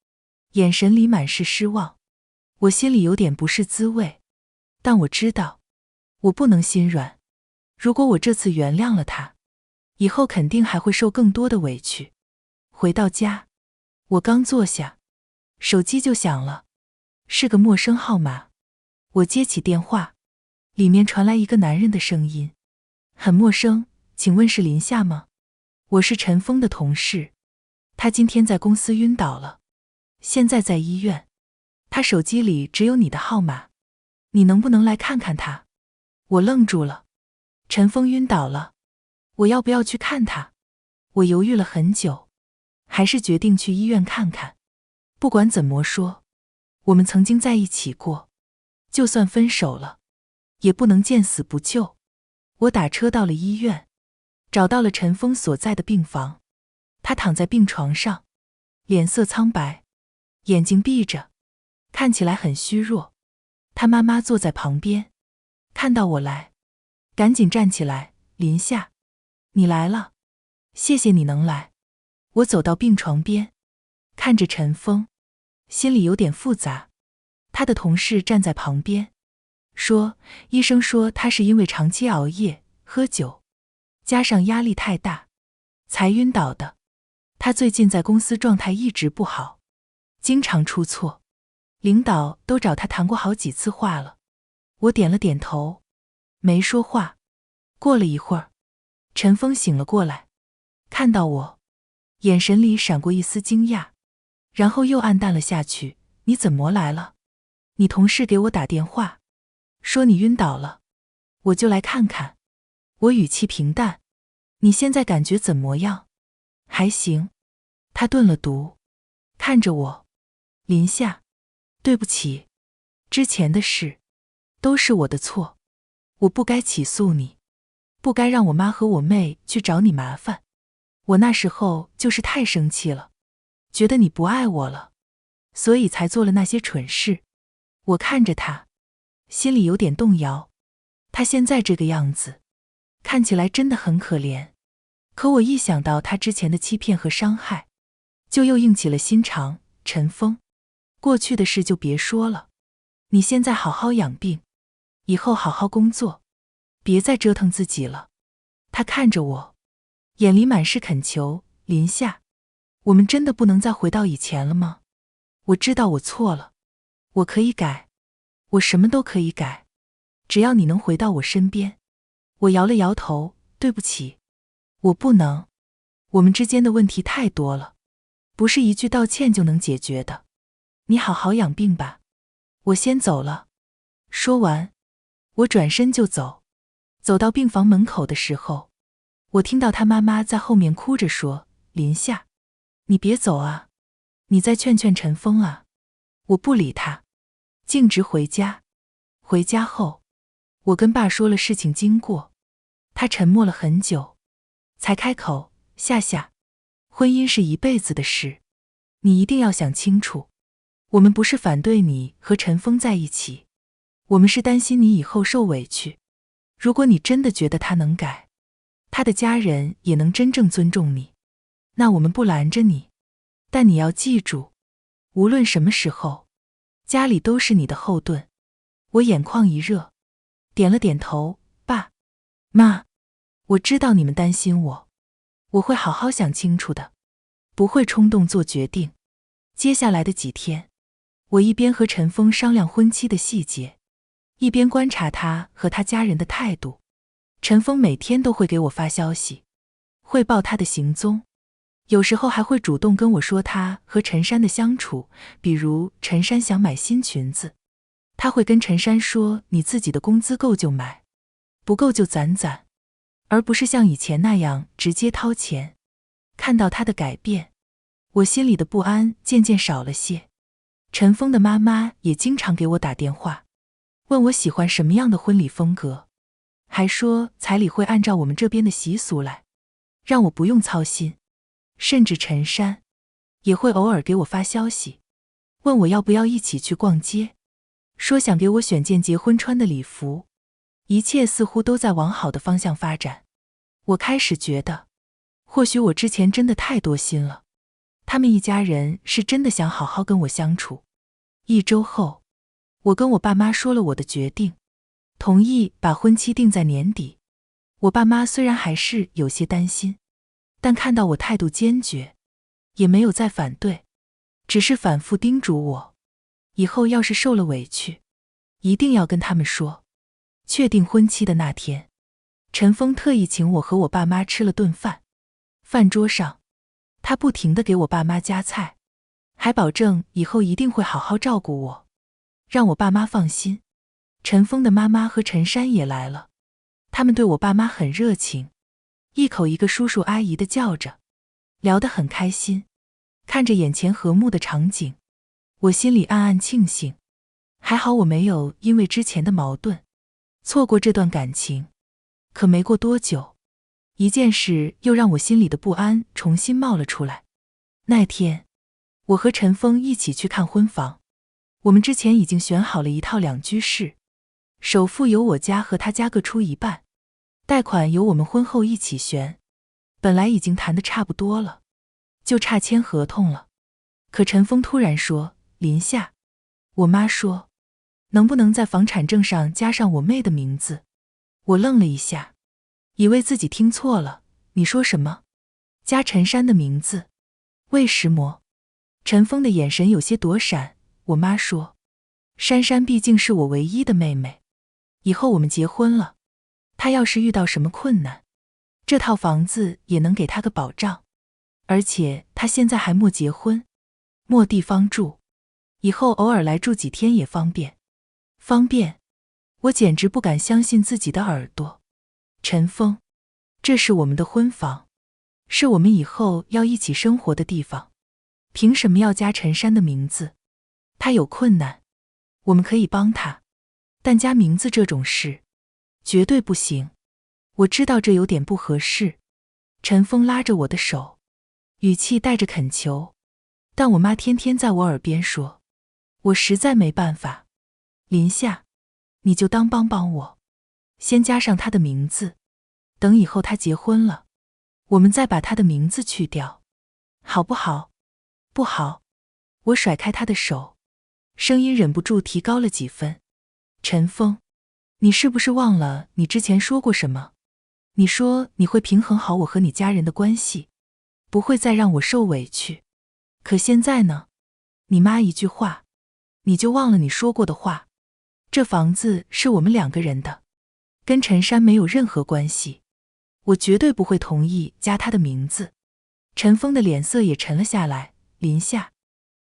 眼神里满是失望。我心里有点不是滋味，但我知道，我不能心软。如果我这次原谅了他，以后肯定还会受更多的委屈。回到家，我刚坐下，手机就响了，是个陌生号码。我接起电话，里面传来一个男人的声音，很陌生，请问是林夏吗？我是陈峰的同事，他今天在公司晕倒了，现在在医院，他手机里只有你的号码，你能不能来看看他？我愣住了，陈峰晕倒了，我要不要去看他？我犹豫了很久，还是决定去医院看看。不管怎么说，我们曾经在一起过，就算分手了，也不能见死不救。我打车到了医院，找到了陈峰所在的病房。他躺在病床上，脸色苍白，眼睛闭着，看起来很虚弱。他妈妈坐在旁边，看到我来，赶紧站起来，林夏，你来了，谢谢你能来。我走到病床边，看着陈峰，心里有点复杂。他的同事站在旁边，说，医生说他是因为长期熬夜、喝酒，加上压力太大，才晕倒的。他最近在公司状态一直不好，经常出错，领导都找他谈过好几次话了。我点了点头，没说话。过了一会儿，陈峰醒了过来，看到我，眼神里闪过一丝惊讶，然后又暗淡了下去。你怎么来了？你同事给我打电话，说你晕倒了，我就来看看。我语气平淡，你现在感觉怎么样？还行。他顿了读，看着我，林夏，对不起，之前的事都是我的错，我不该起诉你，不该让我妈和我妹去找你麻烦。我那时候就是太生气了，觉得你不爱我了，所以才做了那些蠢事。我看着他，心里有点动摇。他现在这个样子，看起来真的很可怜。可我一想到他之前的欺骗和伤害，就又硬起了心肠。陈峰，过去的事就别说了，你现在好好养病，以后好好工作，别再折腾自己了。他看着我，眼里满是恳求。林夏，我们真的不能再回到以前了吗？我知道我错了，我可以改，我什么都可以改，只要你能回到我身边。我摇了摇头，对不起，我不能，我们之间的问题太多了，不是一句道歉就能解决的。你好好养病吧，我先走了。说完，我转身就走。走到病房门口的时候，我听到他妈妈在后面哭着说，林夏，你别走啊，你再劝劝陈峰啊。我不理他，径直回家。回家后，我跟爸说了事情经过，他沉默了很久，才开口，夏夏，婚姻是一辈子的事，你一定要想清楚。我们不是反对你和陈峰在一起，我们是担心你以后受委屈。如果你真的觉得他能改，他的家人也能真正尊重你，那我们不拦着你。但你要记住，无论什么时候，家里都是你的后盾。我眼眶一热，点了点头，爸，妈，我知道你们担心我，我会好好想清楚的，不会冲动做决定。接下来的几天，我一边和陈峰商量婚期的细节，一边观察他和他家人的态度。陈峰每天都会给我发消息，汇报他的行踪，有时候还会主动跟我说他和陈珊的相处，比如陈珊想买新裙子，他会跟陈珊说你自己的工资够就买，不够就攒攒，而不是像以前那样直接掏钱。看到他的改变，我心里的不安渐渐少了些。陈峰的妈妈也经常给我打电话，问我喜欢什么样的婚礼风格，还说彩礼会按照我们这边的习俗来，让我不用操心。甚至陈珊也会偶尔给我发消息，问我要不要一起去逛街，说想给我选件结婚穿的礼服。一切似乎都在往好的方向发展。我开始觉得，或许我之前真的太多心了，他们一家人是真的想好好跟我相处。1周后，我跟我爸妈说了我的决定，同意把婚期定在年底。我爸妈虽然还是有些担心，但看到我态度坚决，也没有再反对，只是反复叮嘱我，以后要是受了委屈，一定要跟他们说。确定婚期的那天，陈峰特意请我和我爸妈吃了顿饭。饭桌上，他不停地给我爸妈夹菜，还保证以后一定会好好照顾我，让我爸妈放心。陈峰的妈妈和陈珊也来了，他们对我爸妈很热情，一口一个叔叔阿姨的叫着，聊得很开心。看着眼前和睦的场景，我心里暗暗庆幸，还好我没有因为之前的矛盾错过这段感情。可没过多久，一件事又让我心里的不安重新冒了出来。那天，我和陈峰一起去看婚房，我们之前已经选好了一套2居室，首付由我家和他家各出一半，贷款由我们婚后一起选。本来已经谈得差不多了，就差签合同了。可陈峰突然说，林夏，我妈说，能不能在房产证上加上我妹的名字？我愣了一下，以为自己听错了。你说什么？加陈珊的名字？为什么？陈峰的眼神有些躲闪。我妈说，珊珊毕竟是我唯一的妹妹，以后我们结婚了，她要是遇到什么困难，这套房子也能给她个保障。而且她现在还没结婚，没地方住，以后偶尔来住几天也方便。方便？我简直不敢相信自己的耳朵。陈峰，这是我们的婚房，是我们以后要一起生活的地方，凭什么要加陈珊的名字？她有困难，我们可以帮她，但加名字这种事，绝对不行。我知道这有点不合适。陈峰拉着我的手，语气带着恳求，但我妈天天在我耳边说，我实在没办法。林夏，你就当帮帮我，先加上她的名字，等以后她结婚了，我们再把她的名字去掉，好不好？不好。我甩开她的手，声音忍不住提高了几分。陈峰，你是不是忘了你之前说过什么？你说你会平衡好我和你家人的关系，不会再让我受委屈。可现在呢？你妈一句话，你就忘了你说过的话。这房子是我们2个人的，跟陈珊没有任何关系，我绝对不会同意加她的名字。陈峰的脸色也沉了下来。林夏，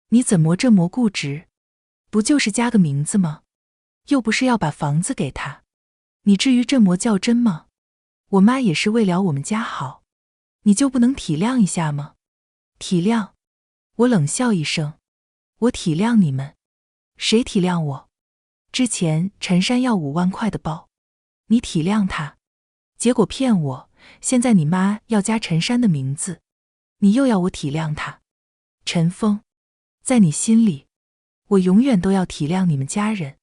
你怎么这么固执？不就是加个名字吗？又不是要把房子给她，你至于这么较真吗？我妈也是为了我们家好，你就不能体谅一下吗？体谅？我冷笑一声，我体谅你们？谁体谅我？之前陈珊要5万块的包，你体谅她，结果骗我，现在你妈要加陈珊的名字，你又要我体谅她。陈峰，在你心里，我永远都要体谅你们家人，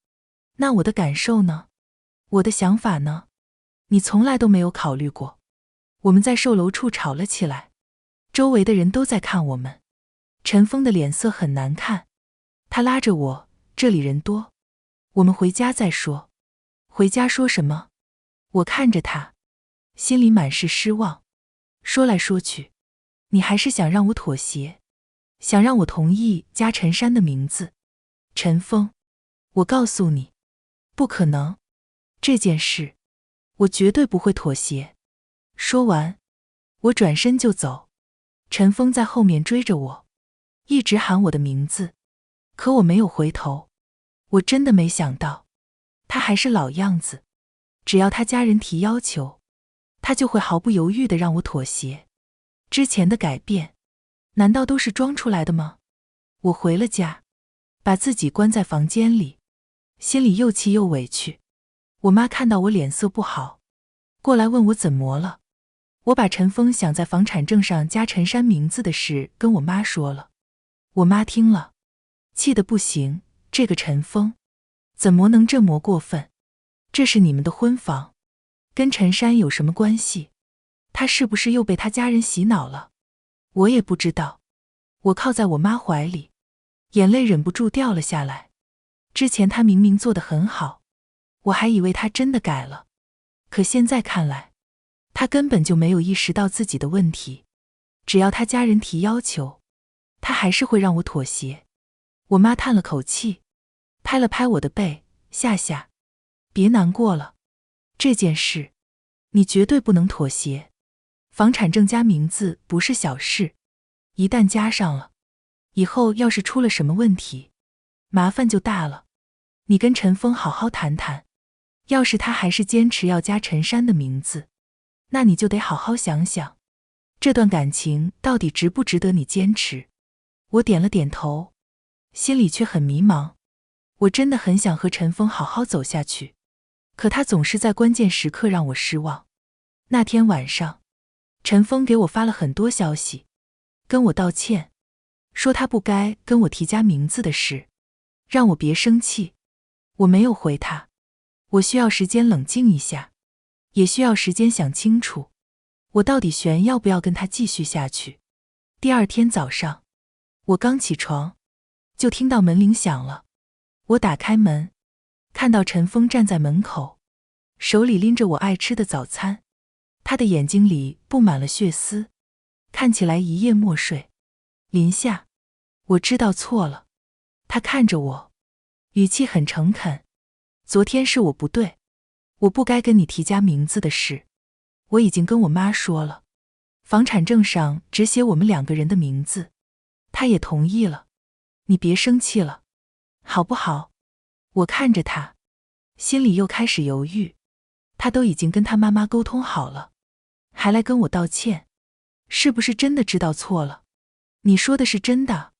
那我的感受呢？我的想法呢？你从来都没有考虑过。我们在售楼处吵了起来，周围的人都在看我们。陈峰的脸色很难看，他拉着我，这里人多，我们回家再说。回家说什么？我看着他，心里满是失望。说来说去，你还是想让我妥协，想让我同意加陈山的名字。陈峰，我告诉你，不可能，这件事，我绝对不会妥协。说完，我转身就走。陈峰在后面追着我，一直喊我的名字，可我没有回头。我真的没想到，他还是老样子，只要他家人提要求，他就会毫不犹豫地让我妥协。之前的改变，难道都是装出来的吗？我回了家，把自己关在房间里，心里又气又委屈。我妈看到我脸色不好，过来问我怎么了。我把陈峰想在房产证上加陈山名字的事跟我妈说了。我妈听了，气得不行，这个陈峰怎么能这么过分？这是你们的婚房，跟陈山有什么关系？他是不是又被他家人洗脑了？我也不知道。我靠在我妈怀里，眼泪忍不住掉了下来。之前他明明做得很好，我还以为他真的改了，可现在看来，他根本就没有意识到自己的问题。只要他家人提要求，他还是会让我妥协。我妈叹了口气，拍了拍我的背，夏夏，别难过了，这件事，你绝对不能妥协。房产证加名字不是小事，一旦加上了，以后要是出了什么问题，麻烦就大了。你跟陈峰好好谈谈，要是他还是坚持要加陈山的名字，那你就得好好想想，这段感情到底值不值得你坚持。我点了点头，心里却很迷茫。我真的很想和陈峰好好走下去，可他总是在关键时刻让我失望。那天晚上，陈峰给我发了很多消息，跟我道歉，说他不该跟我提加名字的事，让我别生气。我没有回他，我需要时间冷静一下，也需要时间想清楚，我到底要不要跟他继续下去。第二天早上，我刚起床，就听到门铃响了。我打开门，看到陈峰站在门口，手里拎着我爱吃的早餐，他的眼睛里布满了血丝，看起来一夜没睡。林夏，我知道错了。他看着我，语气很诚恳。昨天是我不对，我不该跟你提加名字的事，我已经跟我妈说了，房产证上只写我们2个人的名字，她也同意了。你别生气了，好不好？我看着他，心里又开始犹豫，他都已经跟他妈妈沟通好了，还来跟我道歉，是不是真的知道错了？你说的是真的？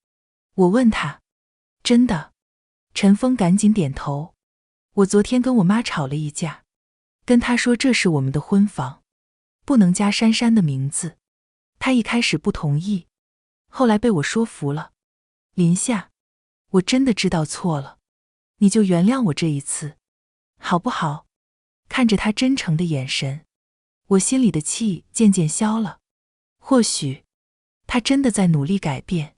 我问他。真的。陈峰赶紧点头。我昨天跟我妈吵了一架，跟她说这是我们的婚房，不能加珊珊的名字。她一开始不同意，后来被我说服了。林夏，我真的知道错了，你就原谅我这一次，好不好？看着他真诚的眼神，我心里的气渐渐消了。或许，他真的在努力改变，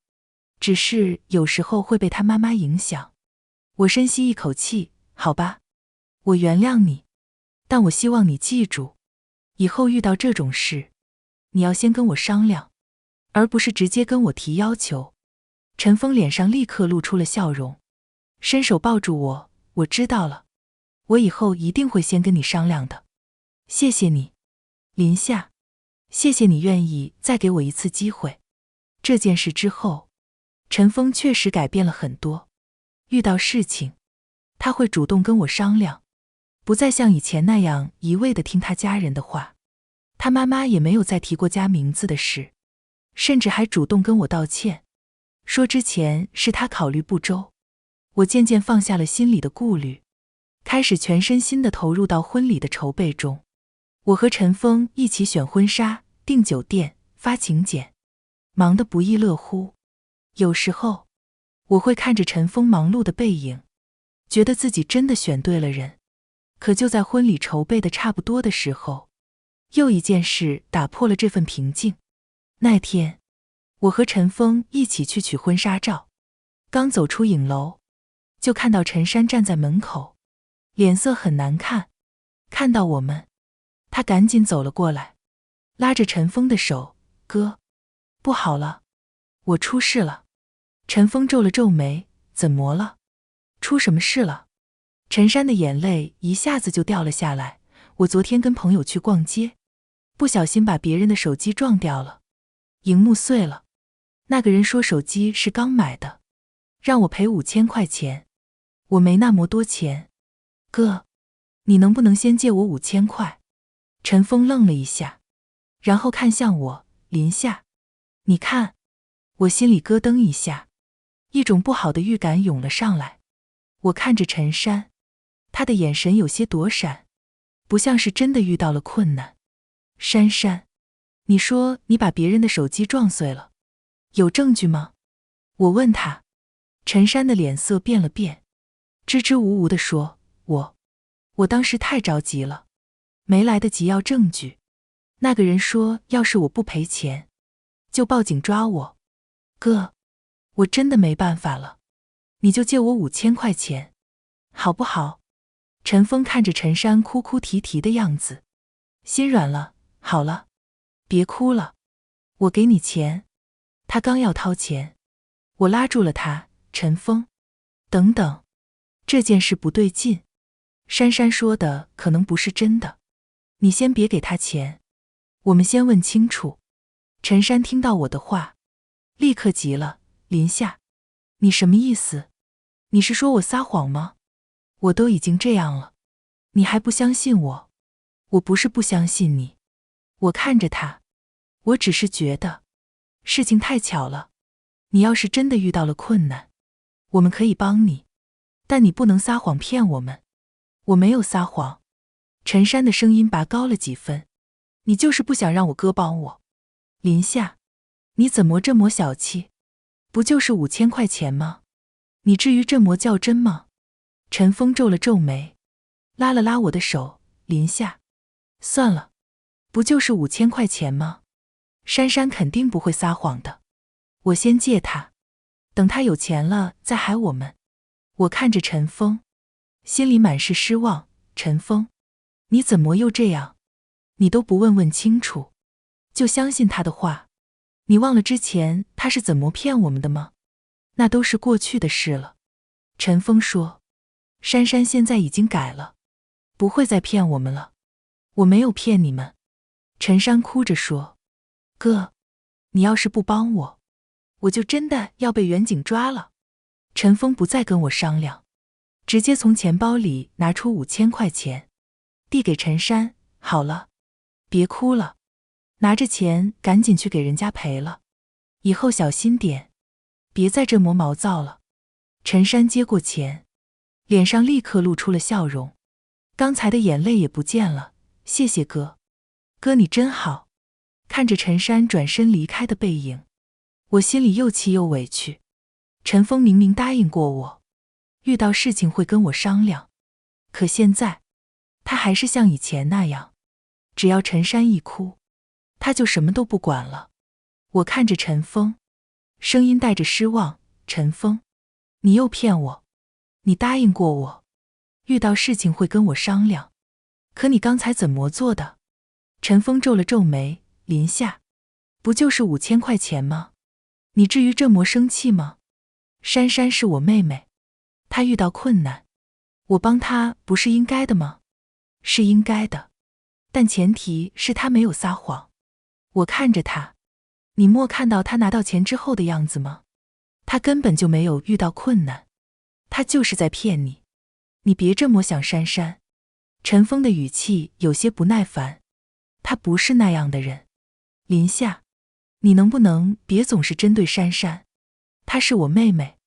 只是有时候会被他妈妈影响。我深吸一口气，好吧，我原谅你，但我希望你记住，以后遇到这种事，你要先跟我商量，而不是直接跟我提要求。陈峰脸上立刻露出了笑容，伸手抱住我，我知道了，我以后一定会先跟你商量的。谢谢你，林夏，谢谢你愿意再给我一次机会。这件事之后，陈峰确实改变了很多，遇到事情，他会主动跟我商量，不再像以前那样一味地听他家人的话。他妈妈也没有再提过加名字的事，甚至还主动跟我道歉，说之前是他考虑不周。我渐渐放下了心里的顾虑，开始全身心地投入到婚礼的筹备中。我和陈峰一起选婚纱、订酒店、发请柬，忙得不亦乐乎。有时候，我会看着陈峰忙碌的背影，觉得自己真的选对了人。可就在婚礼筹备的差不多的时候，又一件事打破了这份平静。那天，我和陈峰一起去取婚纱照，刚走出影楼，就看到陈山站在门口，脸色很难看。看到我们，他赶紧走了过来，拉着陈峰的手，哥，不好了，我出事了。陈峰皱了皱眉，怎么了？出什么事了？陈山的眼泪一下子就掉了下来，我昨天跟朋友去逛街，不小心把别人的手机撞掉了，荧幕碎了。那个人说手机是刚买的，让我赔5000块钱，我没那么多钱。哥，你能不能先借我5000块？陈峰愣了一下，然后看向我，林夏，你看。我心里咯噔一下，一种不好的预感涌了上来。我看着陈山，他的眼神有些躲闪，不像是真的遇到了困难。珊珊，你说你把别人的手机撞碎了，有证据吗？我问他。陈山的脸色变了变，支支吾吾地说，我当时太着急了，没来得及要证据。那个人说要是我不赔钱，就报警抓我。哥，我真的没办法了，你就借我5000块钱，好不好？陈峰看着陈山哭哭啼啼的样子，心软了，好了，别哭了，我给你钱。他刚要掏钱，我拉住了他，陈峰，等等，这件事不对劲，珊珊说的可能不是真的，你先别给他钱，我们先问清楚。陈山听到我的话，立刻急了，林夏，你什么意思？你是说我撒谎吗？我都已经这样了，你还不相信我？我不是不相信你。我看着他，我只是觉得事情太巧了，你要是真的遇到了困难，我们可以帮你，但你不能撒谎骗我们。我没有撒谎。陈山的声音拔高了几分，你就是不想让我哥帮我。林夏，你怎么这么小气？不就是5000块钱吗？你至于这么较真吗？陈峰皱了皱眉，拉了拉我的手，林夏，算了，不就是5000块钱吗？珊珊肯定不会撒谎的，我先借他，等他有钱了再还我们。我看着陈峰，心里满是失望。陈峰，你怎么又这样？你都不问问清楚，就相信他的话？你忘了之前他是怎么骗我们的吗？那都是过去的事了。陈峰说，珊珊现在已经改了，不会再骗我们了。我没有骗你们。陈山哭着说，哥，你要是不帮我，我就真的要被远景抓了。陈峰不再跟我商量，直接从钱包里拿出5000块钱，递给陈山，好了，别哭了，拿着钱赶紧去给人家赔了，以后小心点，别再这么毛躁了。陈山接过钱，脸上立刻露出了笑容，刚才的眼泪也不见了，谢谢哥，哥你真好。看着陈山转身离开的背影，我心里又气又委屈。陈峰明明答应过我，遇到事情会跟我商量，可现在他还是像以前那样，只要陈山一哭，他就什么都不管了。我看着陈峰，声音带着失望，陈峰，你又骗我，你答应过我，遇到事情会跟我商量，可你刚才怎么做的？陈峰皱了皱眉，林夏，不就是5000块钱吗？你至于这么生气吗？珊珊是我妹妹，她遇到困难，我帮她不是应该的吗？是应该的，但前提是她没有撒谎。我看着她，你没看到她拿到钱之后的样子吗？她根本就没有遇到困难，她就是在骗你。你别这么想，珊珊。陈峰的语气有些不耐烦，她不是那样的人。林夏，你能不能别总是针对珊珊？她是我妹妹，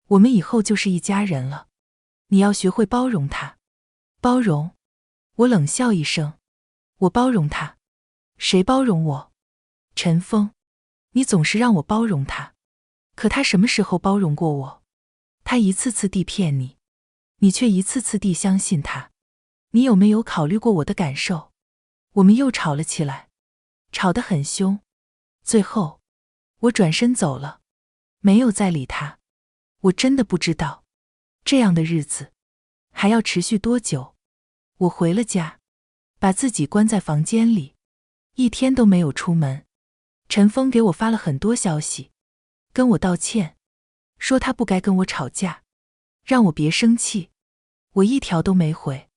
我们以后就是一家人了，你要学会包容她。包容？我冷笑一声，我包容她？谁包容我？陈峰，你总是让我包容她，可她什么时候包容过我？她一次次地骗你，你却一次次地相信她。你有没有考虑过我的感受？我们又吵了起来，吵得很凶，最后我转身走了，没有再理他。我真的不知道这样的日子还要持续多久。我回了家，把自己关在房间里，一天都没有出门。陈峰给我发了很多消息，跟我道歉，说他不该跟我吵架，让我别生气。我一条都没回，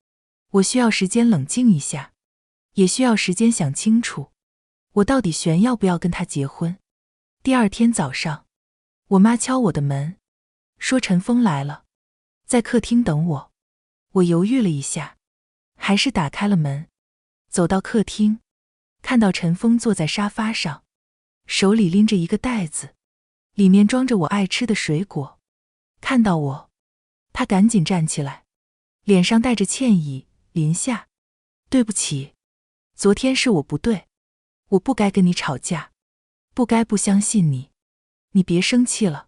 我需要时间冷静一下，也需要时间想清楚，我到底悬要不要跟他结婚。第二天早上，我妈敲我的门，说陈峰来了，在客厅等我。我犹豫了一下，还是打开了门，走到客厅，看到陈峰坐在沙发上，手里拎着一个袋子，里面装着我爱吃的水果。看到我，他赶紧站起来，脸上带着歉意，林夏，对不起，昨天是我不对，我不该跟你吵架，不该不相信你，你别生气了，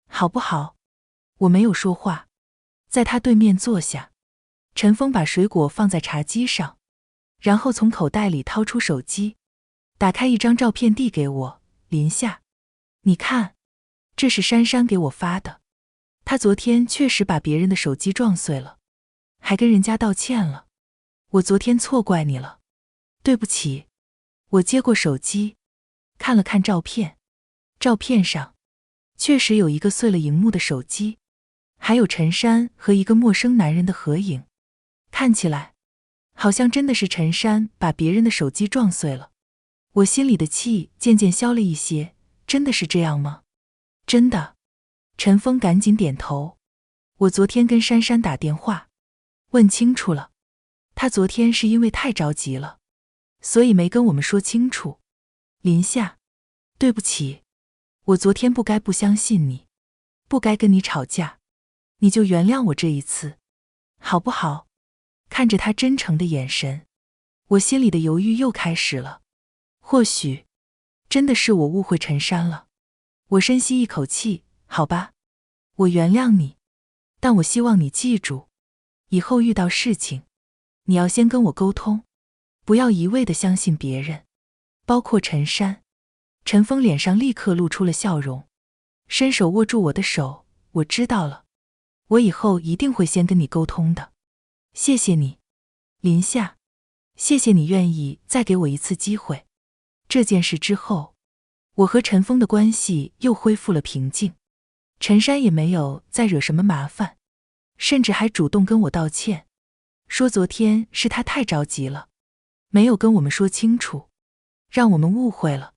好不好？我没有说话，在他对面坐下。陈峰把水果放在茶几上，然后从口袋里掏出手机，打开一张照片递给我，林夏，你看，这是珊珊给我发的，她昨天确实把别人的手机撞碎了，还跟人家道歉了，我昨天错怪你了，对不起。我接过手机，看了看照片，照片上确实有一个碎了荧幕的手机，还有陈珊和一个陌生男人的合影，看起来好像真的是陈珊把别人的手机撞碎了。我心里的气渐渐消了一些，真的是这样吗？真的。陈峰赶紧点头。我昨天跟珊珊打电话，问清楚了，她昨天是因为太着急了，所以没跟我们说清楚。林夏，对不起，我昨天不该不相信你，不该跟你吵架，你就原谅我这一次，好不好？看着他真诚的眼神，我心里的犹豫又开始了。或许真的是我误会陈珊了。我深吸一口气，好吧，我原谅你，但我希望你记住，以后遇到事情，你要先跟我沟通，不要一味地相信别人，包括陈珊。陈峰脸上立刻露出了笑容，伸手握住我的手，我知道了，我以后一定会先跟你沟通的。谢谢你，林夏，谢谢你愿意再给我一次机会。这件事之后，我和陈峰的关系又恢复了平静，陈珊也没有再惹什么麻烦，甚至还主动跟我道歉，说昨天是他太着急了，没有跟我们说清楚，让我们误会了。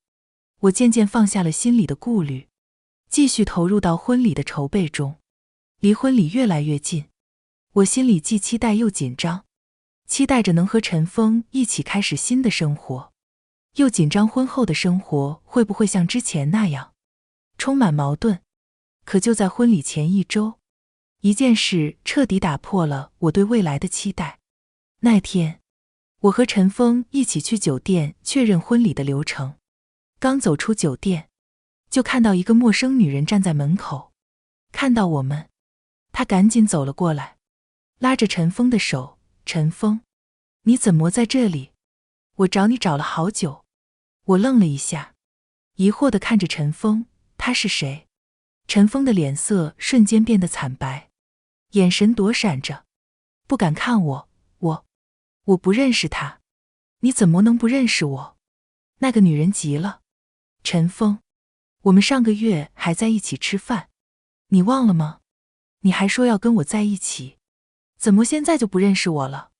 我渐渐放下了心里的顾虑，继续投入到婚礼的筹备中。离婚礼越来越近，我心里既期待又紧张，期待着能和陈峰一起开始新的生活，又紧张婚后的生活会不会像之前那样充满矛盾。可就在婚礼前1周，一件事彻底打破了我对未来的期待。那天，我和陈峰一起去酒店确认婚礼的流程，刚走出酒店，就看到一个陌生女人站在门口，看到我们，她赶紧走了过来，拉着陈峰的手，陈峰，你怎么在这里？我找你找了好久。我愣了一下，疑惑地看着陈峰，他是谁？陈峰的脸色瞬间变得惨白，眼神躲闪着，不敢看我。我不认识他。你怎么能不认识我？那个女人急了。陈峰，我们上个月还在一起吃饭，你忘了吗？你还说要跟我在一起，怎么现在就不认识我了？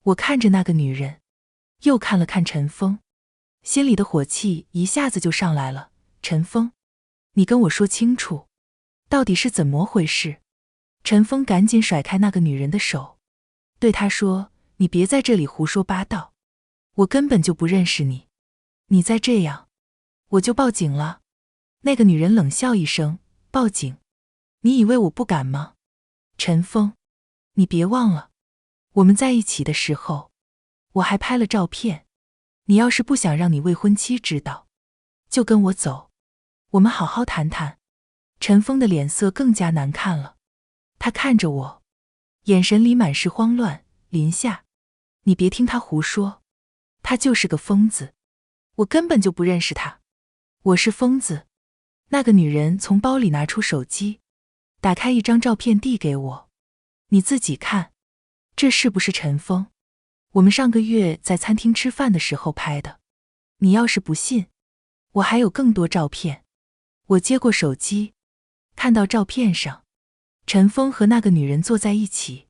我看着那个女人，又看了看陈峰，心里的火气一下子就上来了。陈峰，你跟我说清楚，到底是怎么回事？陈峰赶紧甩开那个女人的手，对她说，你别在这里胡说八道，我根本就不认识你，你再这样，我就报警了。那个女人冷笑一声，报警？你以为我不敢吗？陈峰，你别忘了，我们在一起的时候，我还拍了照片，你要是不想让你未婚妻知道，就跟我走，我们好好谈谈。陈峰的脸色更加难看了，他看着我，眼神里满是慌乱。林夏，你别听他胡说，他就是个疯子，我根本就不认识他。我是疯子？那个女人从包里拿出手机，打开一张照片递给我，你自己看，这是不是陈峰？我们上个月在餐厅吃饭的时候拍的。你要是不信，我还有更多照片。我接过手机，看到照片上，陈峰和那个女人坐在一起，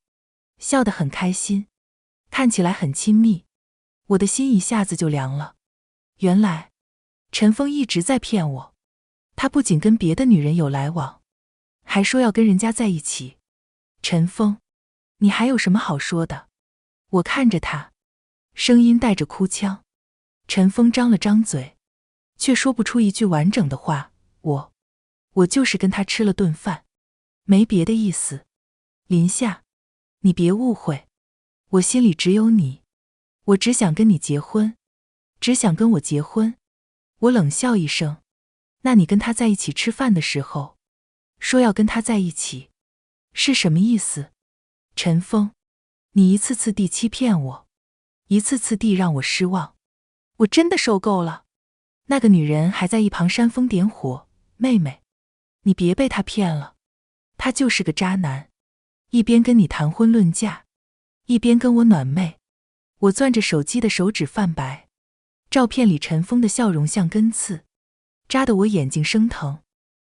笑得很开心，看起来很亲密。我的心一下子就凉了。原来，陈峰一直在骗我。他不仅跟别的女人有来往，还说要跟人家在一起。陈峰，你还有什么好说的？我看着他，声音带着哭腔。陈峰张了张嘴，却说不出一句完整的话。我就是跟他吃了顿饭，没别的意思。林夏，你别误会，我心里只有你，我只想跟你结婚，只想跟我结婚。我冷笑一声，那你跟他在一起吃饭的时候，说要跟他在一起，是什么意思？陈峰，你一次次地欺骗我，一次次地让我失望，我真的受够了。那个女人还在一旁煽风点火，妹妹，你别被他骗了，他就是个渣男，一边跟你谈婚论嫁，一边跟我暖妹。我攥着手机的手指泛白，照片里陈峰的笑容像根刺，扎得我眼睛生疼。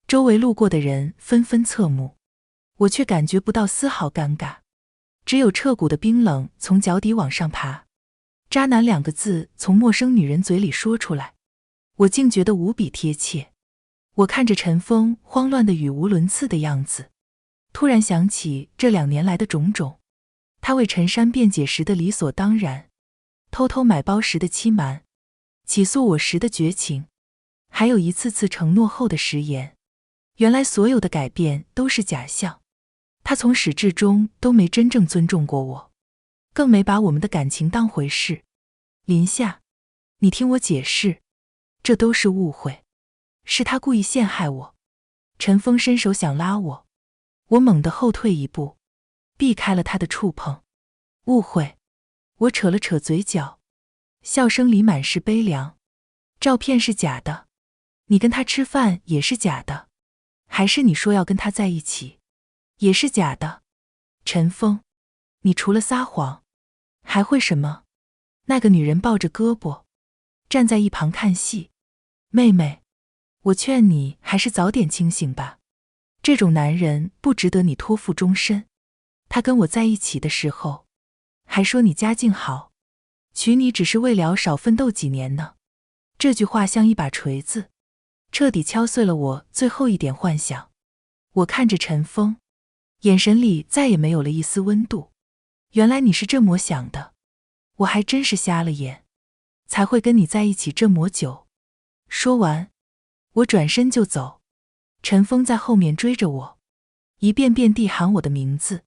周围路过的人纷纷侧目，我却感觉不到丝毫尴尬，只有彻骨的冰冷从脚底往上爬。渣男2个字从陌生女人嘴里说出来，我竟觉得无比贴切。我看着陈峰慌乱的语无伦次的样子，突然想起这2年来的种种，他为陈山辩解时的理所当然，偷偷买包时的欺瞒，起诉我时的绝情，还有一次次承诺后的食言。原来所有的改变都是假象，他从始至终都没真正尊重过我，更没把我们的感情当回事。林夏，你听我解释，这都是误会，是他故意陷害我。陈峰伸手想拉我，我猛地后退一步，避开了他的触碰。误会？我扯了扯嘴角，笑声里满是悲凉。照片是假的，你跟他吃饭也是假的，还是你说要跟他在一起，也是假的。陈峰，你除了撒谎，还会什么？那个女人抱着胳膊，站在一旁看戏。妹妹，我劝你还是早点清醒吧，这种男人不值得你托付终身。他跟我在一起的时候，还说你家境好，娶你只是为了少奋斗几年呢。这句话像一把锤子，彻底敲碎了我最后一点幻想。我看着陈峰，眼神里再也没有了一丝温度。原来你是这么想的，我还真是瞎了眼，才会跟你在一起这么久。说完，我转身就走，陈峰在后面追着我，一遍遍地喊我的名字，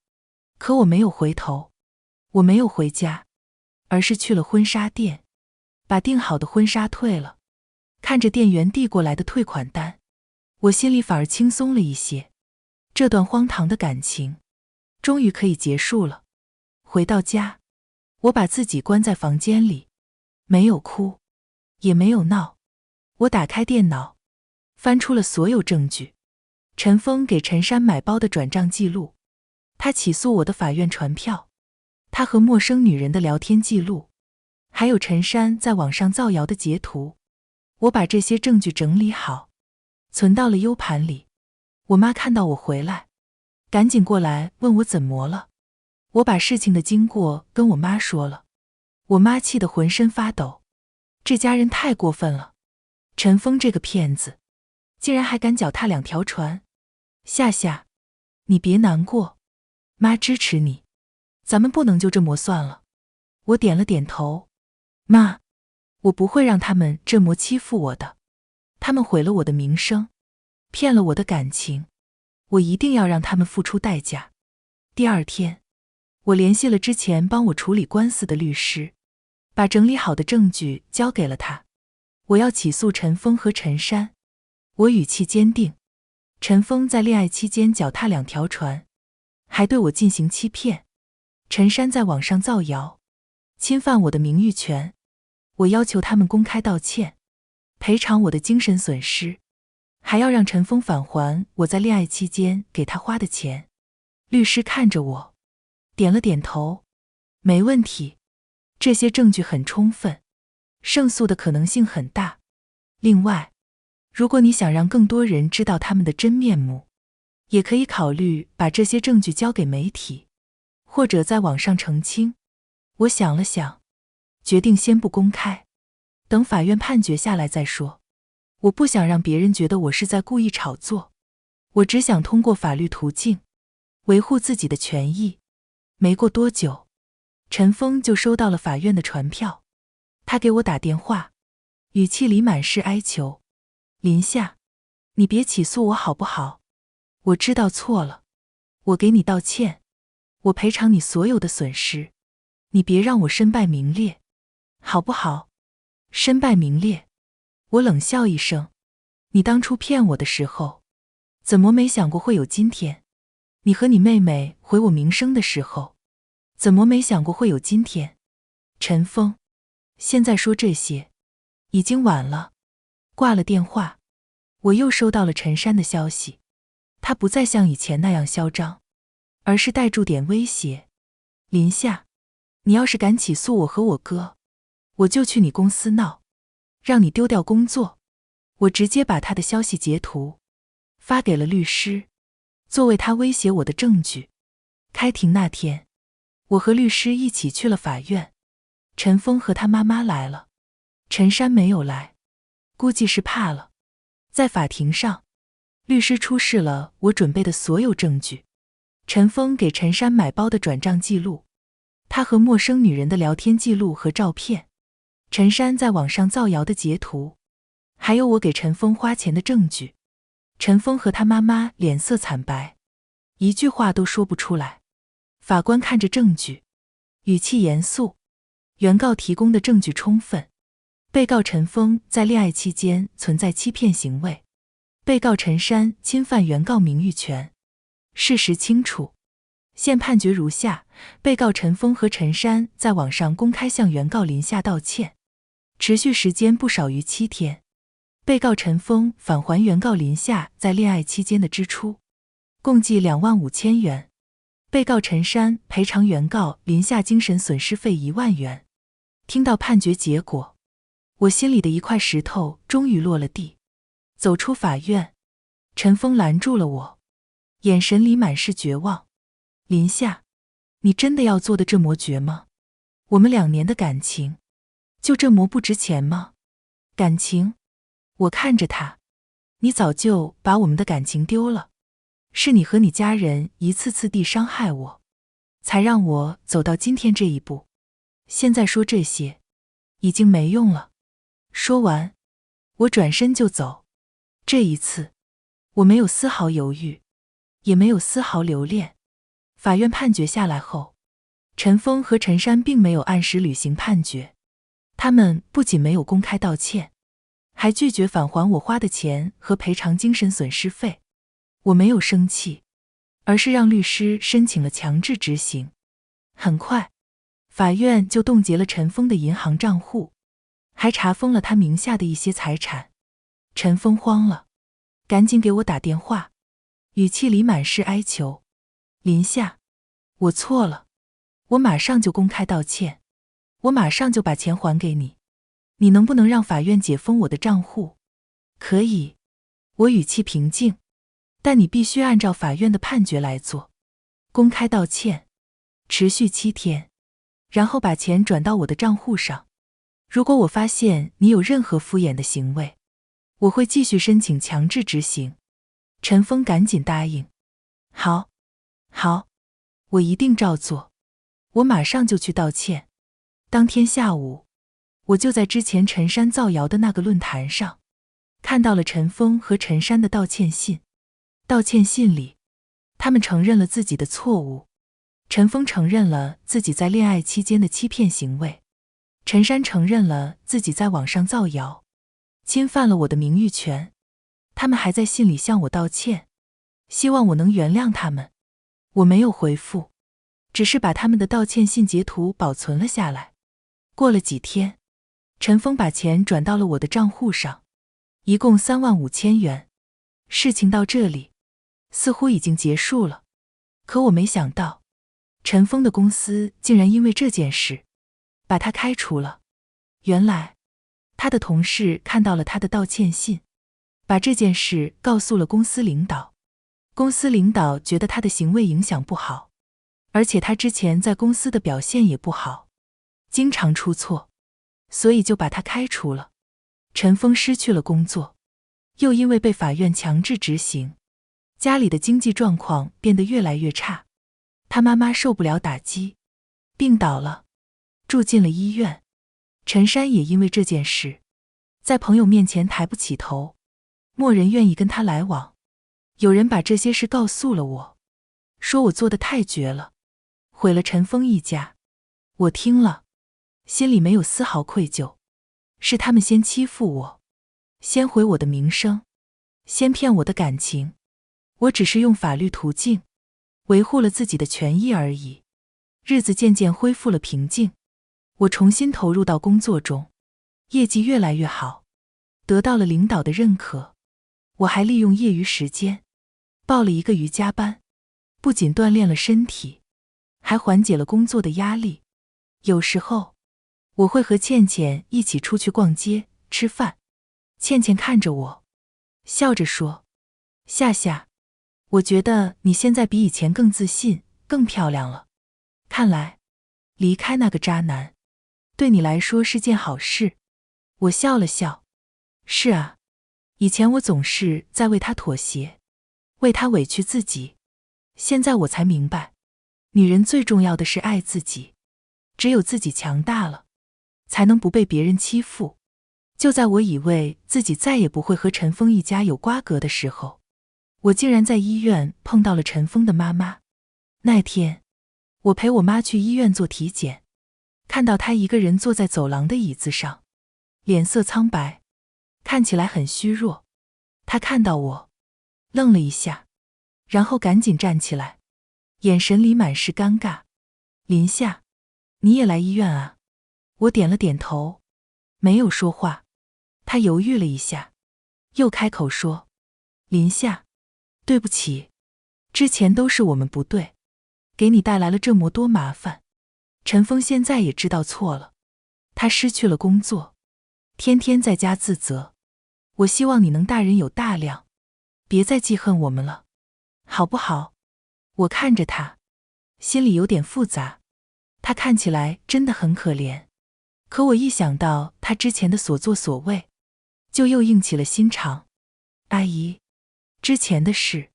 可我没有回头，我没有回家，而是去了婚纱店，把订好的婚纱退了。看着店员递过来的退款单，我心里反而轻松了一些，这段荒唐的感情终于可以结束了。回到家，我把自己关在房间里，没有哭，也没有闹。我打开电脑，翻出了所有证据，陈峰给陈山买包的转账记录，他起诉我的法院传票，他和陌生女人的聊天记录，还有陈山在网上造谣的截图。我把这些证据整理好，存到了 U 盘里。我妈看到我回来，赶紧过来问我怎么了。我把事情的经过跟我妈说了，我妈气得浑身发抖，这家人太过分了，陈峰这个骗子，竟然还敢脚踏2条船。夏夏，你别难过，妈支持你，咱们不能就这么算了。我点了点头，妈，我不会让他们这么欺负我的，他们毁了我的名声，骗了我的感情，我一定要让他们付出代价。第2天，我联系了之前帮我处理官司的律师，把整理好的证据交给了他。我要起诉陈峰和陈山。我语气坚定，陈峰在恋爱期间脚踏2条船，还对我进行欺骗。陈山在网上造谣，侵犯我的名誉权。我要求他们公开道歉，赔偿我的精神损失，还要让陈峰返还我在恋爱期间给他花的钱。律师看着我，点了点头，没问题。这些证据很充分，胜诉的可能性很大。另外，如果你想让更多人知道他们的真面目，也可以考虑把这些证据交给媒体，或者在网上澄清。我想了想，决定先不公开，等法院判决下来再说。我不想让别人觉得我是在故意炒作，我只想通过法律途径维护自己的权益。没过多久，陈峰就收到了法院的传票，他给我打电话，语气里满是哀求：林夏，你别起诉我好不好？我知道错了，我给你道歉，我赔偿你所有的损失，你别让我身败名裂，好不好？身败名裂？我冷笑一声，你当初骗我的时候，怎么没想过会有今天？你和你妹妹毁我名声的时候，怎么没想过会有今天？陈峰，现在说这些，已经晚了。挂了电话，我又收到了陈山的消息，他不再像以前那样嚣张，而是带住点威胁。林夏，你要是敢起诉我和我哥，我就去你公司闹，让你丢掉工作。我直接把他的消息截图发给了律师，作为他威胁我的证据。开庭那天，我和律师一起去了法院，陈峰和他妈妈来了，陈山没有来，估计是怕了。在法庭上，律师出示了我准备的所有证据，陈峰给陈山买包的转账记录，他和陌生女人的聊天记录和照片，陈山在网上造谣的截图，还有我给陈峰花钱的证据。陈峰和他妈妈脸色惨白，一句话都说不出来。法官看着证据，语气严肃：原告提供的证据充分，被告陈峰在恋爱期间存在欺骗行为，被告陈山侵犯原告名誉权，事实清楚。现判决如下：被告陈峰和陈山在网上公开向原告林夏道歉，持续时间不少于7天。被告陈峰返还原告林夏在恋爱期间的支出，共计25000元。被告陈山赔偿原告林夏精神损失费1万元。听到判决结果，我心里的一块石头终于落了地。走出法院，陈峰拦住了我，眼神里满是绝望。林夏，你真的要做得这么绝吗？我们2年的感情，就这么不值钱吗？感情？我看着他，你早就把我们的感情丢了，是你和你家人一次次地伤害我，才让我走到今天这一步。现在说这些，已经没用了。说完，我转身就走。这一次，我没有丝毫犹豫，也没有丝毫留恋。法院判决下来后，陈峰和陈山并没有按时履行判决，他们不仅没有公开道歉，还拒绝返还我花的钱和赔偿精神损失费。我没有生气，而是让律师申请了强制执行。很快，法院就冻结了陈峰的银行账户，还查封了他名下的一些财产。陈峰慌了，赶紧给我打电话，语气里满是哀求：林夏，我错了，我马上就公开道歉，我马上就把钱还给你，你能不能让法院解封我的账户？可以，我语气平静，但你必须按照法院的判决来做，公开道歉，持续7天，然后把钱转到我的账户上。如果我发现你有任何敷衍的行为，我会继续申请强制执行。陈峰赶紧答应：好，好，我一定照做，我马上就去道歉。当天下午，我就在之前陈山造谣的那个论坛上，看到了陈峰和陈山的道歉信。道歉信里，他们承认了自己的错误。陈峰承认了自己在恋爱期间的欺骗行为，陈山承认了自己在网上造谣，侵犯了我的名誉权。他们还在信里向我道歉，希望我能原谅他们。我没有回复，只是把他们的道歉信截图保存了下来。过了几天，陈峰把钱转到了我的账户上，一共35000元。事情到这里似乎已经结束了，可我没想到，陈峰的公司竟然因为这件事把他开除了。原来，他的同事看到了他的道歉信，把这件事告诉了公司领导。公司领导觉得他的行为影响不好，而且他之前在公司的表现也不好，经常出错，所以就把他开除了。陈峰失去了工作，又因为被法院强制执行，家里的经济状况变得越来越差。他妈妈受不了打击，病倒了，住进了医院。陈山也因为这件事，在朋友面前抬不起头，没人愿意跟他来往。有人把这些事告诉了我，说我做得太绝了，毁了陈峰一家。我听了，心里没有丝毫愧疚，是他们先欺负我，先毁我的名声，先骗我的感情。我只是用法律途径维护了自己的权益而已。日子渐渐恢复了平静，我重新投入到工作中，业绩越来越好，得到了领导的认可。我还利用业余时间报了一个瑜伽班，不仅锻炼了身体，还缓解了工作的压力。有时候，我会和倩倩一起出去逛街、吃饭。倩倩看着我，笑着说：“夏夏，我觉得你现在比以前更自信、更漂亮了。看来，离开那个渣男，对你来说是件好事。”我笑了笑：“是啊，以前我总是在为他妥协，为他委屈自己。现在我才明白，女人最重要的是爱自己，只有自己强大了，才能不被别人欺负。”就在我以为自己再也不会和陈峰一家有瓜葛的时候，我竟然在医院碰到了陈峰的妈妈。那天，我陪我妈去医院做体检，看到她一个人坐在走廊的椅子上，脸色苍白，看起来很虚弱。她看到我，愣了一下，然后赶紧站起来，眼神里满是尴尬。林夏，你也来医院啊？我点了点头，没有说话。她犹豫了一下，又开口说：“林夏，对不起，之前都是我们不对，给你带来了这么多麻烦。陈峰现在也知道错了，他失去了工作，天天在家自责。我希望你能大人有大量，别再记恨我们了，好不好？”我看着他，心里有点复杂。他看起来真的很可怜，可我一想到他之前的所作所为，就又硬起了心肠。阿姨，之前的事，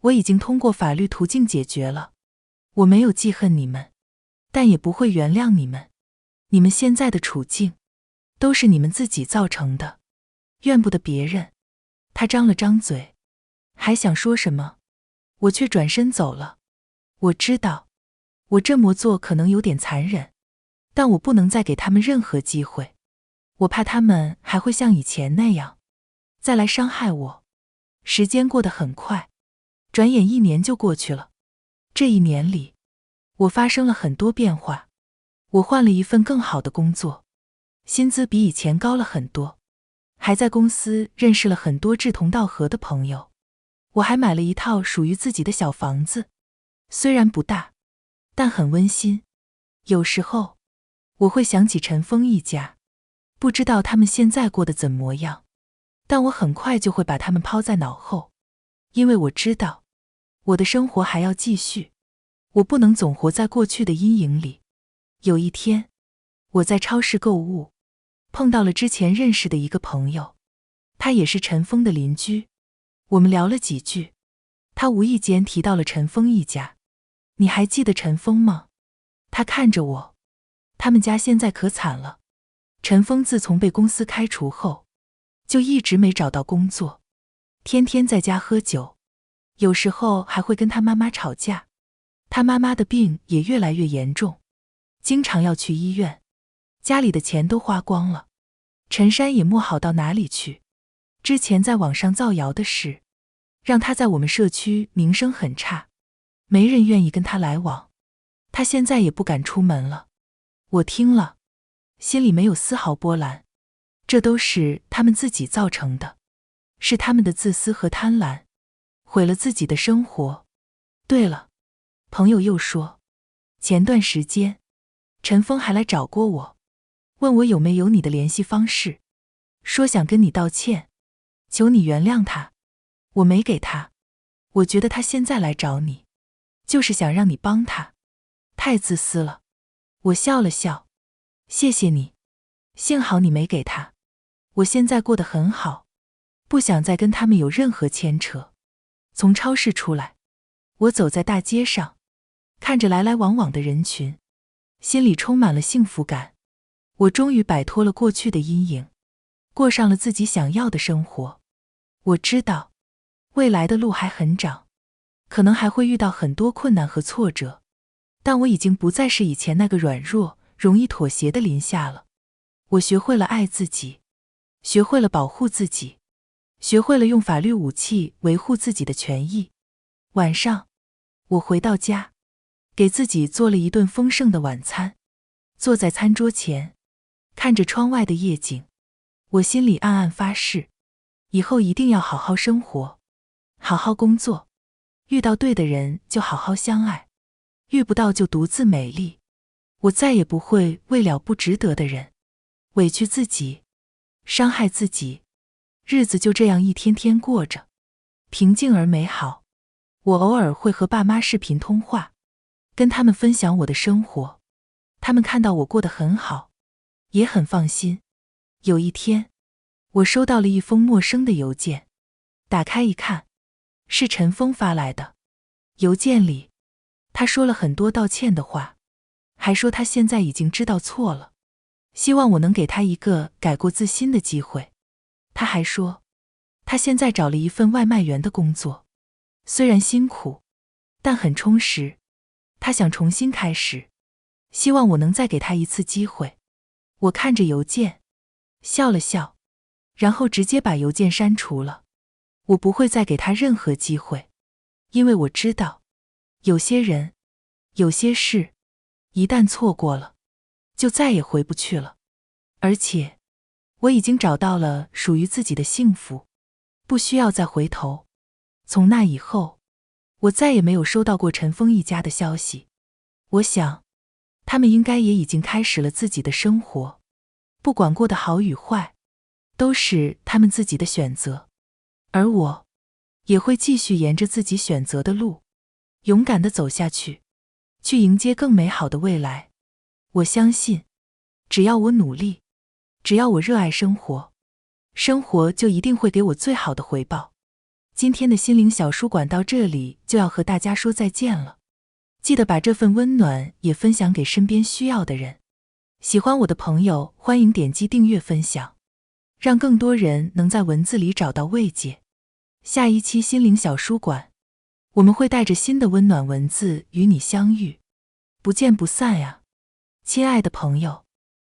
我已经通过法律途径解决了。我没有记恨你们，但也不会原谅你们。你们现在的处境，都是你们自己造成的，怨不得别人。他张了张嘴，还想说什么，我却转身走了。我知道，我这么做可能有点残忍，但我不能再给他们任何机会。我怕他们还会像以前那样，再来伤害我。时间过得很快，转眼1年就过去了。这1年里，我发生了很多变化。我换了一份更好的工作，薪资比以前高了很多，还在公司认识了很多志同道合的朋友。我还买了一套属于自己的小房子，虽然不大，但很温馨。有时候，我会想起陈峰一家，不知道他们现在过得怎么样，但我很快就会把他们抛在脑后，因为我知道，我的生活还要继续，我不能总活在过去的阴影里。有一天，我在超市购物，碰到了之前认识的一个朋友，他也是陈峰的邻居。我们聊了几句，他无意间提到了陈峰一家。你还记得陈峰吗？他看着我，他们家现在可惨了。陈峰自从被公司开除后，就一直没找到工作，天天在家喝酒，有时候还会跟他妈妈吵架。他妈妈的病也越来越严重，经常要去医院，家里的钱都花光了。陈山也没好到哪里去，之前在网上造谣的事，让他在我们社区名声很差，没人愿意跟他来往。他现在也不敢出门了。我听了，心里没有丝毫波澜，这都是他们自己造成的，是他们的自私和贪婪，毁了自己的生活。对了，朋友又说，前段时间陈峰还来找过我，问我有没有你的联系方式，说想跟你道歉，求你原谅他。我没给他，我觉得他现在来找你，就是想让你帮他，太自私了。我笑了笑，谢谢你，幸好你没给他，我现在过得很好，不想再跟他们有任何牵扯。从超市出来，我走在大街上，看着来来往往的人群，心里充满了幸福感。我终于摆脱了过去的阴影，过上了自己想要的生活。我知道，未来的路还很长，可能还会遇到很多困难和挫折，但我已经不再是以前那个软弱、容易妥协的林夏了。我学会了爱自己，学会了保护自己，学会了用法律武器维护自己的权益。晚上，我回到家，给自己做了一顿丰盛的晚餐，坐在餐桌前，看着窗外的夜景，我心里暗暗发誓，以后一定要好好生活，好好工作，遇到对的人就好好相爱，遇不到就独自美丽。我再也不会为了不值得的人委屈自己，伤害自己，日子就这样一天天过着，平静而美好。我偶尔会和爸妈视频通话，跟他们分享我的生活，他们看到我过得很好，也很放心。有一天，我收到了一封陌生的邮件，打开一看，是陈峰发来的。邮件里，他说了很多道歉的话，还说他现在已经知道错了，希望我能给他一个改过自新的机会。他还说，他现在找了一份外卖员的工作，虽然辛苦，但很充实，他想重新开始，希望我能再给他一次机会。我看着邮件，笑了笑，然后直接把邮件删除了。我不会再给他任何机会，因为我知道，有些人，有些事，一旦错过了，就再也回不去了。而且，我已经找到了属于自己的幸福，不需要再回头。从那以后，我再也没有收到过陈峰一家的消息。我想，他们应该也已经开始了自己的生活，不管过得好与坏，都是他们自己的选择。而我，也会继续沿着自己选择的路，勇敢地走下去，去迎接更美好的未来。我相信，只要我努力，只要我热爱生活，生活就一定会给我最好的回报。今天的心灵小书馆到这里就要和大家说再见了，记得把这份温暖也分享给身边需要的人。喜欢我的朋友，欢迎点击订阅分享，让更多人能在文字里找到慰藉。下一期心灵小书馆，我们会带着新的温暖文字与你相遇，不见不散呀，亲爱的朋友。